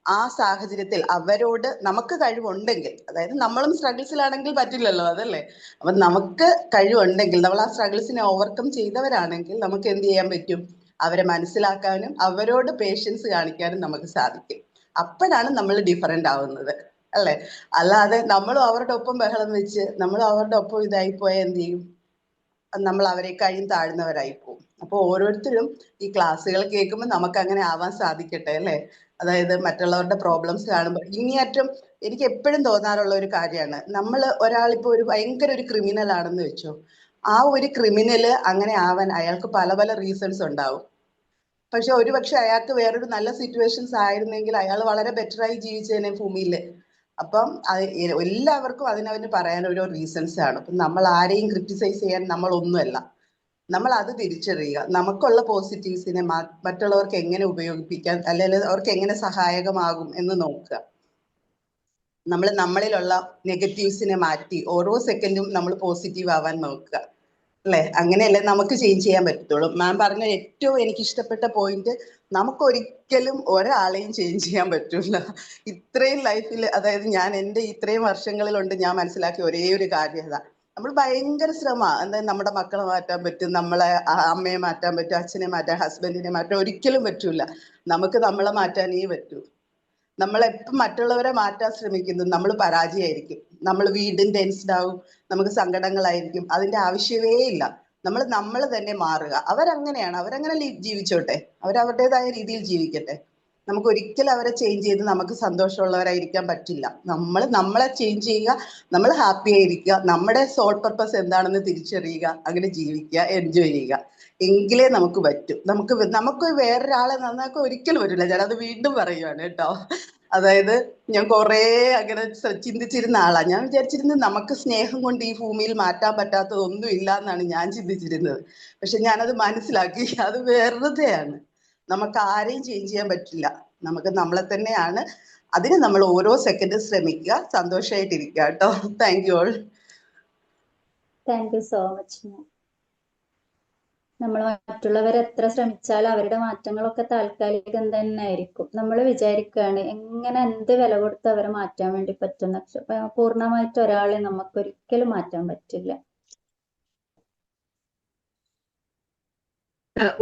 [SPEAKER 8] ആ സാഹചര്യത്തിൽ അവരോട് നമുക്ക് കഴിവുണ്ടെങ്കിൽ, അതായത് നമ്മളും സ്ട്രഗിൾസിലാണെങ്കിൽ പറ്റില്ലല്ലോ അതല്ലേ. അപ്പൊ നമുക്ക് കഴിവുണ്ടെങ്കിൽ, നമ്മൾ ആ സ്ട്രഗിൾസിനെ ഓവർകം ചെയ്തവരാണെങ്കിൽ നമുക്ക് എന്ത് ചെയ്യാൻ പറ്റും, അവരെ മനസ്സിലാക്കാനും അവരോട് പേഷ്യൻസ് കാണിക്കാനും നമുക്ക് സാധിക്കും. അപ്പോഴാണ് നമ്മൾ ഡിഫറെന്റ് ആവുന്നത് അല്ലെ. അല്ലാതെ നമ്മളും അവരുടെ ഒപ്പം ബഹളം വെച്ച് നമ്മളും അവരുടെ ഒപ്പം ഇതായി പോയാൽ എന്ത് ചെയ്യും, നമ്മൾ അവരെക്കാളും താഴ്ന്നവരായി പോകും. അപ്പോൾ ഓരോരുത്തരും ഈ ക്ലാസ്സുകൾ കേൾക്കുമ്പോൾ നമുക്ക് അങ്ങനെ ആവാൻ സാധിക്കട്ടെ അല്ലെ. അതായത് മറ്റുള്ളവരുടെ പ്രോബ്ലംസ് കാണുമ്പോൾ ഇങ്ങേയറ്റം എനിക്ക് എപ്പോഴും തോന്നാറുള്ള ഒരു കാര്യമാണ്, നമ്മൾ ഒരാളിപ്പോ ഒരു ഭയങ്കര ഒരു ക്രിമിനൽ ആണെന്ന് വെച്ചോ, ആ ഒരു ക്രിമിനല് അങ്ങനെ ആവാൻ അയാൾക്ക് പല പല റീസൺസ് ഉണ്ടാവും. പക്ഷെ ഒരുപക്ഷെ അയാൾക്ക് വേറൊരു നല്ല സിറ്റുവേഷൻസ് ആയിരുന്നെങ്കിൽ അയാൾ വളരെ ബെറ്ററായി ജീവിച്ചേനെ ഭൂമിയില്. അപ്പം എല്ലാവർക്കും അതിനവന് പറയാൻ ഓരോ റീസൺസ് ആണ്. അപ്പം നമ്മൾ ആരെയും ക്രിറ്റിസൈസ് ചെയ്യാൻ നമ്മൾ ഒന്നുമല്ല. നമ്മൾ അത് തിരിച്ചറിയുക, നമുക്കുള്ള പോസിറ്റീവ്സിനെ മറ്റുള്ളവർക്ക് എങ്ങനെ ഉപയോഗിപ്പിക്കാൻ, അല്ലെങ്കിൽ അവർക്ക് എങ്ങനെ സഹായകമാകും എന്ന് നോക്കുക. നമ്മൾ നമ്മളിലുള്ള നെഗറ്റീവ്സിനെ മാറ്റി ഓരോ സെക്കൻഡും നമ്മൾ പോസിറ്റീവ് ആവാൻ നോക്കുക അല്ലെ. അങ്ങനെയല്ലേ നമുക്ക് ചേഞ്ച് ചെയ്യാൻ പറ്റത്തുള്ളൂ. മാം പറഞ്ഞ ഏറ്റവും എനിക്ക് ഇഷ്ടപ്പെട്ട പോയിന്റ്, നമുക്കൊരിക്കലും ഒരാളെയും ചേഞ്ച് ചെയ്യാൻ പറ്റൂല. ഇത്രയും ലൈഫിൽ, അതായത് ഞാൻ എൻ്റെ ഇത്രയും വർഷങ്ങളിലുണ്ട് ഞാൻ മനസ്സിലാക്കിയ ഒരേ ഒരു കാര്യം അതാ, നമ്മൾ ഭയങ്കര ശ്രമമാണ്. എന്തായാലും നമ്മുടെ മക്കളെ മാറ്റാൻ പറ്റും, നമ്മളെ അമ്മയെ മാറ്റാൻ പറ്റും, അച്ഛനെ മാറ്റാൻ, ഹസ്ബൻഡിനെ മാറ്റാൻ ഒരിക്കലും പറ്റൂല. നമുക്ക് നമ്മളെ മാറ്റാനേ പറ്റൂ. നമ്മളെപ്പം മറ്റുള്ളവരെ മാറ്റാൻ ശ്രമിക്കുന്നു, നമ്മൾ പരാജയമായിരിക്കും. നമ്മൾ വീണ്ടും ടെൻസ്ഡ് ആവും, നമുക്ക് സങ്കടങ്ങളായിരിക്കും. അതിന്റെ ആവശ്യമേ ഇല്ല. നമ്മൾ തന്നെ മാറുക. അവരങ്ങനെ ജീവിച്ചോട്ടെ, അവരവരുടേതായ രീതിയിൽ ജീവിക്കട്ടെ. നമുക്ക് ഒരിക്കലും അവരെ ചേഞ്ച് ചെയ്ത് നമുക്ക് സന്തോഷമുള്ളവരായിരിക്കാൻ പറ്റില്ല. നമ്മളെ ചേഞ്ച് ചെയ്യുക, നമ്മൾ ഹാപ്പി ആയിരിക്കുക, നമ്മുടെ സോൾ പർപ്പസ് എന്താണെന്ന് തിരിച്ചറിയുക, അങ്ങനെ ജീവിക്കുക, എൻജോയ് ചെയ്യുക. എങ്കിലേ നമുക്ക് പറ്റും. നമുക്ക് വേറൊരാളെ നന്നാക്കാൻ ഒരിക്കലും പറ്റില്ല. ഞാനത് വീണ്ടും പറയുവാണ് കേട്ടോ. അതായത് ഞാൻ കുറേ അങ്ങനെ ചിന്തിച്ചിരുന്ന ആളാ. ഞാൻ വിചാരിച്ചിരുന്നത് നമുക്ക് സ്നേഹം കൊണ്ട് ഈ ഭൂമിയിൽ മാറ്റാൻ പറ്റാത്തതൊന്നും ഇല്ല എന്നാണ് ഞാൻ ചിന്തിച്ചിരുന്നത്. പക്ഷെ ഞാനത് മനസ്സിലാക്കി, അത് വെറുതെയാണ്. നമുക്ക് ആരെയും ചേഞ്ച് ചെയ്യാൻ പറ്റില്ല. നമുക്ക് നമ്മളെ തന്നെയാണ്. അതിന് നമ്മൾ ഓരോ സെക്കൻഡും ശ്രമിക്കുക, സന്തോഷമായിട്ടിരിക്കുക കേട്ടോ. Thank you all.
[SPEAKER 2] Thank you so much. നമ്മൾ മറ്റുള്ളവർ എത്ര ശ്രമിച്ചാലും അവരുടെ മാറ്റങ്ങളൊക്കെ താൽക്കാലികം തന്നെ ആയിരിക്കും. നമ്മൾ വിചാരിക്കുകയാണ് എങ്ങനെ എന്ത് വില കൊടുത്ത് അവരെ മാറ്റാൻ വേണ്ടി പറ്റുന്ന, പൂർണ്ണമായിട്ട് ഒരാളെ നമുക്ക് ഒരിക്കലും മാറ്റാൻ പറ്റില്ല.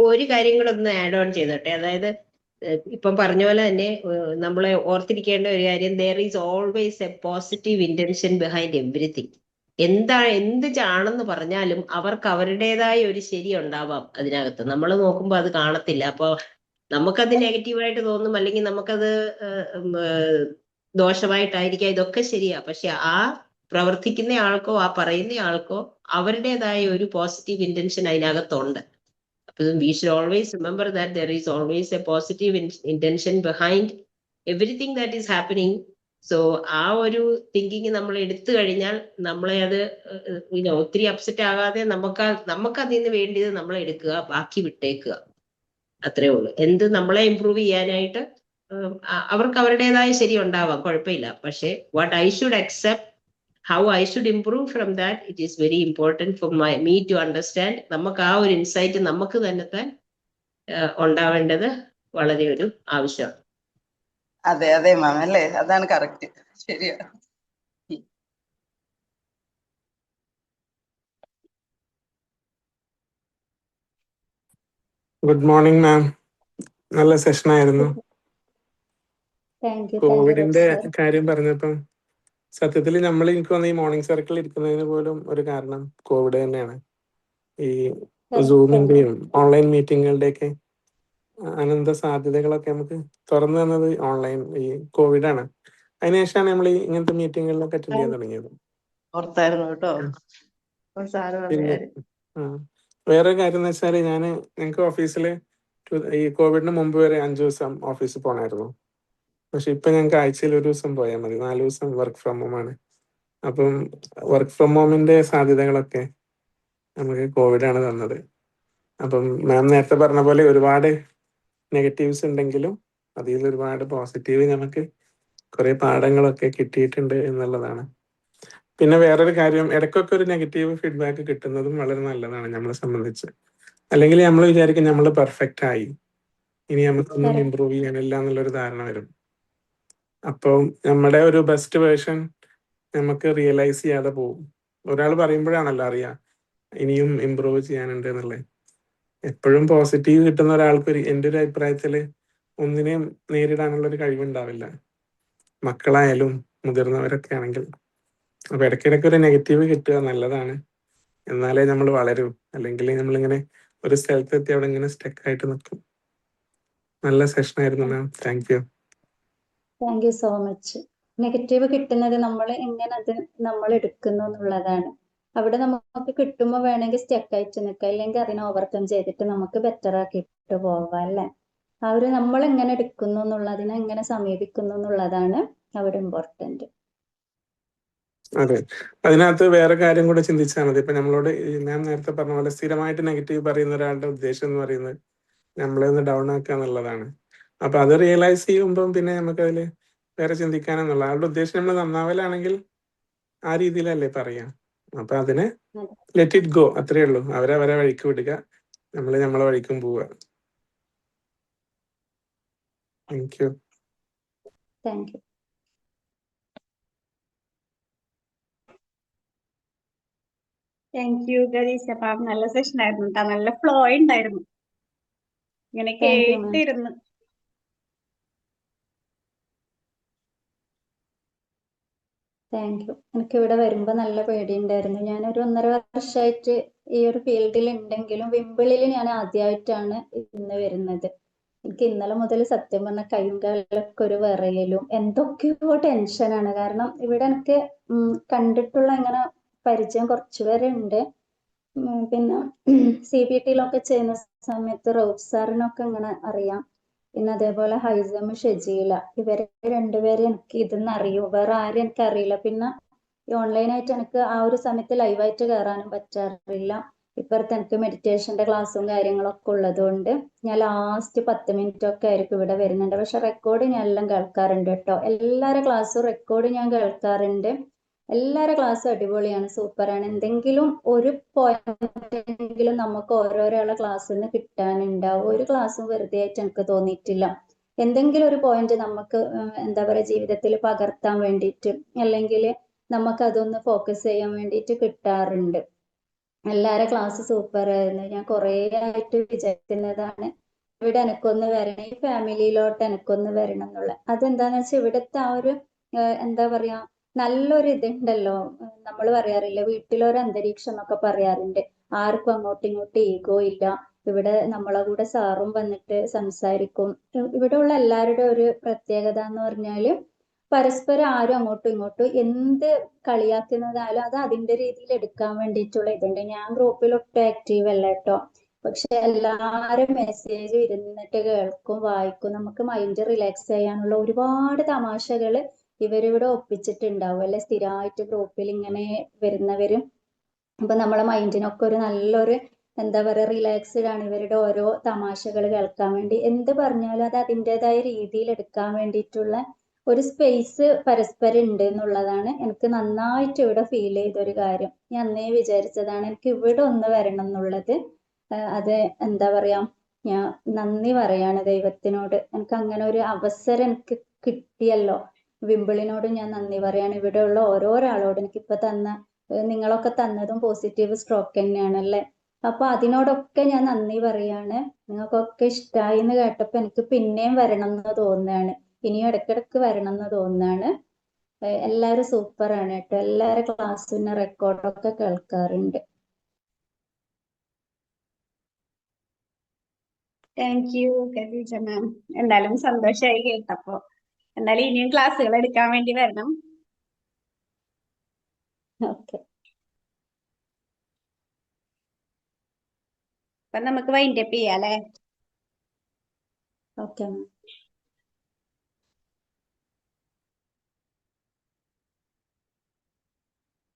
[SPEAKER 5] ഒരു കാര്യം കൂടെ ഒന്ന് ആഡ് ഓൺ ചെയ്തോട്ടെ. അതായത് ഇപ്പം പറഞ്ഞ പോലെ തന്നെ നമ്മളെ ഓർത്തിരിക്കേണ്ട ഒരു കാര്യം, there is always A positive intention behind everything. എന്ത് ആണെന്ന് പറഞ്ഞാലും അവർക്ക് അവരുടേതായ ഒരു ശരി ഉണ്ടാവാം അതിനകത്ത്. നമ്മൾ നോക്കുമ്പോൾ അത് കാണത്തില്ല. അപ്പൊ നമുക്കത് നെഗറ്റീവായിട്ട് തോന്നും, അല്ലെങ്കിൽ നമുക്കത് ദോഷമായിട്ടായിരിക്കാം. ഇതൊക്കെ ശരിയാ. പക്ഷെ ആ പ്രവർത്തിക്കുന്ന ആൾക്കോ ആ പറയുന്ന ആൾക്കോ അവരുടേതായ ഒരു പോസിറ്റീവ് ഇന്റൻഷൻ അതിനകത്തുണ്ട്. We should always remember that there is always a positive intention behind everything that is happening. So ആ ഒരു തിങ്കിങ് നമ്മൾ എടുത്തു കഴിഞ്ഞാൽ നമ്മളെ അത് ഒത്തിരി അപ്സെറ്റ് ആകാതെ നമുക്ക് അതിൽ നിന്ന് വേണ്ടിയത് നമ്മൾ എടുക്കുക, ബാക്കി വിട്ടേക്കുക. അത്രേ ഉള്ളൂ. നമ്മളെ ഇമ്പ്രൂവ് ചെയ്യാനായിട്ട് അവർക്ക് അവരുടേതായ ശരി ഉണ്ടാവാം, കുഴപ്പമില്ല. പക്ഷെ what I should accept, how I should improve from that, it is very important for me to understand. നമുക്ക് ആ ഒരു ഇൻസൈറ്റ് നമുക്ക് തന്നെ ഉണ്ടാവേണ്ടത് വളരെ ഒരു ആവശ്യമാണ്.
[SPEAKER 8] അതെ മാം, അല്ലേ? അതാണ് കറക്റ്റ്. ശരിയാ.
[SPEAKER 9] ഗുഡ് മോർണിംഗ് മാം. നല്ല സെഷൻ ആയിരുന്നു. കോവിഡിന്റെ കാര്യം പറഞ്ഞപ്പം സത്യത്തിൽ എനിക്ക് തോന്നുന്നു ഈ മോർണിംഗ് സർക്കിൾ ഇരിക്കുന്നതിന് പോലും ഒരു കാരണം കോവിഡ് തന്നെയാണ്. ഈ സൂമിന്റെയും ഓൺലൈൻ മീറ്റിങ്ങുകളുടെയൊക്കെ അനന്ത സാധ്യതകളൊക്കെ നമുക്ക് തുറന്നു തന്നത് ഓൺലൈൻ ഈ കോവിഡാണ്. അതിനുശേഷമാണ് നമ്മൾ ഈ ഇങ്ങനത്തെ മീറ്റിങ്ങുകളിലൊക്കെ അറ്റൻഡ് ചെയ്യാൻ തുടങ്ങിയത്.
[SPEAKER 4] ഓർത്തായിരുന്നു കേട്ടോ സാറ്
[SPEAKER 9] പിന്നെ
[SPEAKER 4] പറഞ്ഞ
[SPEAKER 9] വേറൊരു കാര്യം എന്ന് വെച്ചാൽ ഞങ്ങൾക്ക് ഓഫീസിൽ ഈ കോവിഡിന് മുമ്പ് വരെ 5 ദിവസം ഓഫീസിൽ പോകണമായിരുന്നു. പക്ഷെ ഇപ്പൊ ഞങ്ങൾക്ക് ആഴ്ചയിൽ 1 ദിവസം പോയാൽ മതി. 4 ദിവസം വർക്ക് ഫ്രം ഹോം ആണ്. അപ്പം വർക്ക് ഫ്രം ഹോമിന്റെ സാധ്യതകളൊക്കെ നമുക്ക് കോവിഡാണ് തന്നത്. അപ്പം മാം നേരത്തെ പറഞ്ഞ പോലെ ഒരുപാട് നെഗറ്റീവ്സ് ഉണ്ടെങ്കിലും അതിൽ ഒരുപാട് പോസിറ്റീവ് നമുക്ക് കുറെ പാഠങ്ങളൊക്കെ കിട്ടിയിട്ടുണ്ട് എന്നുള്ളതാണ്. പിന്നെ വേറൊരു കാര്യം, ഇടയ്ക്കൊക്കെ ഒരു നെഗറ്റീവ് ഫീഡ്ബാക്ക് കിട്ടുന്നതും വളരെ നല്ലതാണ് നമ്മളെ സംബന്ധിച്ച്. അല്ലെങ്കിൽ നമ്മൾ വിചാരിക്കും നമ്മൾ പെർഫെക്റ്റ് ആയി, ഇനി നമുക്കൊന്നും ഇമ്പ്രൂവ് ചെയ്യാനില്ല എന്നുള്ളൊരു ധാരണ വരും. അപ്പം നമ്മുടെ ഒരു ബെസ്റ്റ് വേർഷൻ നമുക്ക് റിയലൈസ് ചെയ്യാതെ പോകും. ഒരാൾ പറയുമ്പോഴാണല്ലോ അറിയാം ഇനിയും ഇമ്പ്രൂവ് ചെയ്യാനുണ്ട് എന്നുള്ളത്. എപ്പോഴും പോസിറ്റീവ് കിട്ടുന്ന ഒരാൾക്ക് എൻ്റെ ഒരു അഭിപ്രായത്തിൽ ഒന്നിനെയും നേരിടാനുള്ള ഒരു കഴിവുണ്ടാവില്ല, മക്കളായാലും മുതിർന്നവരൊക്കെ ആണെങ്കിൽ. അപ്പൊ ഇടയ്ക്കിടയ്ക്ക് ഒരു നെഗറ്റീവ് കിട്ടുക നല്ലതാണ്, എന്നാലേ നമ്മൾ വളരൂ. അല്ലെങ്കിൽ നമ്മളിങ്ങനെ ഒരു സ്ഥലത്തെത്തി അവിടെ ഇങ്ങനെ സ്റ്റക്ക് ആയിട്ട് നിൽക്കും. നല്ല സെഷൻ ആയിരുന്നു ma'am. Thank you.
[SPEAKER 2] Thank you so much. Negative കിട്ടുന്നത് നമ്മൾ എങ്ങനെ അത് നമ്മൾ എടുക്കുന്നു എന്നുള്ളതാണ്. അവിടെ നമുക്ക് കിട്ടുമ്പോൾ വേണമെങ്കിൽ സ്റ്റക്ക് ആയിട്ട് നിൽക്കുക, അല്ലെങ്കിൽ അതിനെ ഓവർകം ചെയ്തിട്ട് നമുക്ക് ബെറ്റർ ആക്കിയിട്ട് പോവാം, അല്ലെ? ആ ഒരു നമ്മൾ എങ്ങനെ എടുക്കുന്നു എന്നുള്ളതിനെ എങ്ങനെ സമീപിക്കുന്നു എന്നുള്ളതാണ് അവിടെ ഇമ്പോർട്ടന്റ്.
[SPEAKER 9] അതെ, അതിനകത്ത് വേറെ കാര്യം കൂടെ ചിന്തിച്ചാൽ മതി. ഇപ്പൊ നമ്മളോട് ഞാൻ നേരത്തെ പറഞ്ഞ പോലെ സ്ഥിരമായിട്ട് നെഗറ്റീവ് പറയുന്ന ഒരാളുടെ ഉദ്ദേശം എന്ന് പറയുന്നത് നമ്മളെ ഒന്ന് ഡൗൺ ആക്കുക എന്നുള്ളതാണ്. അപ്പൊ അത് റിയലൈസ് ചെയ്യുമ്പം പിന്നെ നമുക്കതിൽ വേറെ ചിന്തിക്കാനെന്നുള്ള ആളുടെ ഉദ്ദേശം നമ്മൾ നന്നാവലാണെങ്കിൽ ആ രീതിയിലല്ലേ പറയാം. അപ്പൊ അതിനെ ലെറ്റ് ഇറ്റ് ഗോ, അത്രേ ഉള്ളൂ. അവരെ വഴിക്ക് വിടുക, നമ്മളെ വഴിക്കും പോവുക. Thank you.
[SPEAKER 2] Thank you.
[SPEAKER 1] Thank you Gareesha ma'am. നല്ല സെഷൻ ആയിരുന്നു കേട്ടോ. നല്ല ഫ്ലോ ഉണ്ടായിരുന്നു, ഇങ്ങനെ
[SPEAKER 2] Thank you, ma'am.
[SPEAKER 1] കേട്ടിരുന്നു.
[SPEAKER 2] Thank you. എനിക്ക് ഇവിടെ വരുമ്പോൾ നല്ല പേടിയുണ്ടായിരുന്നു. ഞാനൊരു 1.5 വർഷമായിട്ട് ഈ ഒരു ഫീൽഡിൽ ഉണ്ടെങ്കിലും വിമ്പിളിൽ ഞാൻ ആദ്യമായിട്ടാണ് ഇന്ന് വരുന്നത്. എനിക്ക് ഇന്നലെ മുതൽ സത്യം പറഞ്ഞ കൈയും കാലിലൊക്കെ ഒരു വിറയലും എന്തൊക്കെയോ ടെൻഷനാണ്. കാരണം ഇവിടെ എനിക്ക് കണ്ടിട്ടുള്ള ഇങ്ങനെ പരിചയം കുറച്ചു പേരെ ഉണ്ട്. പിന്നെ CBTയിലൊക്കെ ചെയ്യുന്ന സമയത്ത് റൌഫ് സാറിനൊക്കെ ഇങ്ങനെ അറിയാം. പിന്നെ അതേപോലെ ഹൈസം, ഷെജീല, ഇവരെ രണ്ടുപേരെ എനിക്ക് ഇതെന്ന് അറിയൂ, വേറെ ആരും എനിക്ക് അറിയില്ല. പിന്നെ ഈ ഓൺലൈനായിട്ട് എനിക്ക് ആ ഒരു സമയത്ത് ലൈവായിട്ട് കയറാനും പറ്റാറില്ല. ഇപ്പുറത്ത് എനിക്ക് മെഡിറ്റേഷന്റെ ക്ലാസ്സും കാര്യങ്ങളൊക്കെ ഉള്ളത് കൊണ്ട് ഞാൻ ലാസ്റ്റ് 10 മിനിറ്റ് ഒക്കെ ആയിരിക്കും ഇവിടെ വരുന്നുണ്ട്. പക്ഷെ റെക്കോർഡ് ഞാൻ എല്ലാം കേൾക്കാറുണ്ട് കേട്ടോ. എല്ലാവരുടെ ക്ലാസ്സും റെക്കോർഡ് ഞാൻ കേൾക്കാറുണ്ട്. എല്ലാവരുടെ ക്ലാസ്സും അടിപൊളിയാണ്, സൂപ്പറാണ്. എന്തെങ്കിലും ഒരു പോയിന്റെങ്കിലും നമുക്ക് ഓരോരാളെ ക്ലാസ്സിൽ നിന്ന് കിട്ടാനുണ്ടാവും. ഒരു ക്ലാസ്സും വെറുതെ ആയിട്ട് എനിക്ക് തോന്നിയിട്ടില്ല. എന്തെങ്കിലും ഒരു പോയിന്റ് നമുക്ക് എന്താ പറയുക ജീവിതത്തിൽ പകർത്താൻ വേണ്ടിയിട്ട് അല്ലെങ്കിൽ നമുക്ക് അതൊന്ന് ഫോക്കസ് ചെയ്യാൻ വേണ്ടിയിട്ട് കിട്ടാറുണ്ട്. എല്ലാവരുടെ ക്ലാസ് സൂപ്പർ ആയിരുന്നു. ഞാൻ കുറേ ആയിട്ട് വിചാരിക്കുന്നതാണ് ഇവിടെ എനിക്കൊന്ന് വരണം, ഈ ഫാമിലിയിലോട്ട് എനിക്കൊന്ന് വരണം എന്നുള്ള. അതെന്താന്ന് വെച്ചാൽ ഇവിടുത്തെ ആ ഒരു എന്താ പറയാ നല്ലൊരു ഇതുണ്ടല്ലോ. നമ്മൾ പറയാറില്ല വീട്ടിലൊരു അന്തരീക്ഷം എന്നൊക്കെ പറയാറുണ്ട്. ആർക്കും അങ്ങോട്ടും ഇങ്ങോട്ടും ഈഗോ ഇല്ല. ഇവിടെ നമ്മളെ കൂടെ സാറും വന്നിട്ട് സംസാരിക്കും. ഇവിടെ ഉള്ള എല്ലാവരുടെ ഒരു പ്രത്യേകത എന്ന് പറഞ്ഞാല് പരസ്പരം ആരും അങ്ങോട്ടും ഇങ്ങോട്ടും എന്ത് കളിയാക്കുന്നതായാലും അത് അതിന്റെ രീതിയിൽ എടുക്കാൻ വേണ്ടിയിട്ടുള്ള ഇതുണ്ട്. ഞാൻ ഗ്രൂപ്പിലൊട്ടും ആക്റ്റീവ് അല്ല കേട്ടോ. പക്ഷെ എല്ലാരും മെസ്സേജ് ഇരുന്നിട്ട് കേൾക്കും, വായിക്കും. നമുക്ക് മൈൻഡ് റിലാക്സ് ചെയ്യാനുള്ള ഒരുപാട് തമാശകള് ഇവരിവിടെ ഒപ്പിച്ചിട്ടുണ്ടാവും അല്ലെ. സ്ഥിരമായിട്ട് ഗ്രൂപ്പിൽ ഇങ്ങനെ വരുന്നവരും. അപ്പൊ നമ്മളെ മൈൻഡിനൊക്കെ ഒരു നല്ലൊരു എന്താ പറയുക റിലാക്സ്ഡ് ആണ് ഇവരുടെ ഓരോ തമാശകൾ കേൾക്കാൻ വേണ്ടി. എന്ത് പറഞ്ഞാലും അത് അതിൻ്റെതായ രീതിയിൽ എടുക്കാൻ വേണ്ടിയിട്ടുള്ള ഒരു സ്പേസ് പരസ്പരം ഉണ്ട് എന്നുള്ളതാണ് എനിക്ക് നന്നായിട്ട് ഇവിടെ ഫീൽ ചെയ്തൊരു കാര്യം. ഞാൻ അന്നേ വിചാരിച്ചതാണ് എനിക്ക് ഇവിടെ ഒന്ന് വരണം എന്നുള്ളത്. അത് എന്താ പറയാ ഞാൻ നന്ദി പറയാണ് ദൈവത്തിനോട്. എനിക്ക് അങ്ങനെ ഒരു അവസരം എനിക്ക് കിട്ടിയല്ലോ. വിമ്പിളിനോട് ഞാൻ നന്ദി പറയാണ്. ഇവിടെയുള്ള ഓരോരാളോടും എനിക്കിപ്പോ നിങ്ങളൊക്കെ തന്നതും പോസിറ്റീവ് സ്ട്രോക്ക് തന്നെയാണല്ലേ. അപ്പൊ അതിനോടൊക്കെ ഞാൻ നന്ദി പറയാണ്. നിങ്ങൾക്കൊക്കെ ഇഷ്ടമായി എന്ന് കേട്ടപ്പോ എനിക്ക് പിന്നെയും വരണം എന്ന് തോന്നുകയാണ്. ഇനിയും ഇടയ്ക്കിടയ്ക്ക് വരണം എന്ന് തോന്നുകയാണ്. എല്ലാവരും സൂപ്പറാണ് കേട്ടോ. എല്ലാവരുടെ ക്ലാസ്സിന്റെ റെക്കോർഡൊക്കെ കേൾക്കാറുണ്ട്.
[SPEAKER 1] താങ്ക് യു ഖദീജ മാം. എന്തായാലും സന്തോഷമായി കേട്ടപ്പോ. എന്തായാലും ഇനിയും ക്ലാസ്സുകൾ എടുക്കാൻ വേണ്ടി വരണം.
[SPEAKER 2] ഓക്കെ
[SPEAKER 1] അപ്പൊ നമുക്ക് വൈൻഡപ്പ് ചെയ്യാം അല്ലേ?
[SPEAKER 2] Okay ma'am.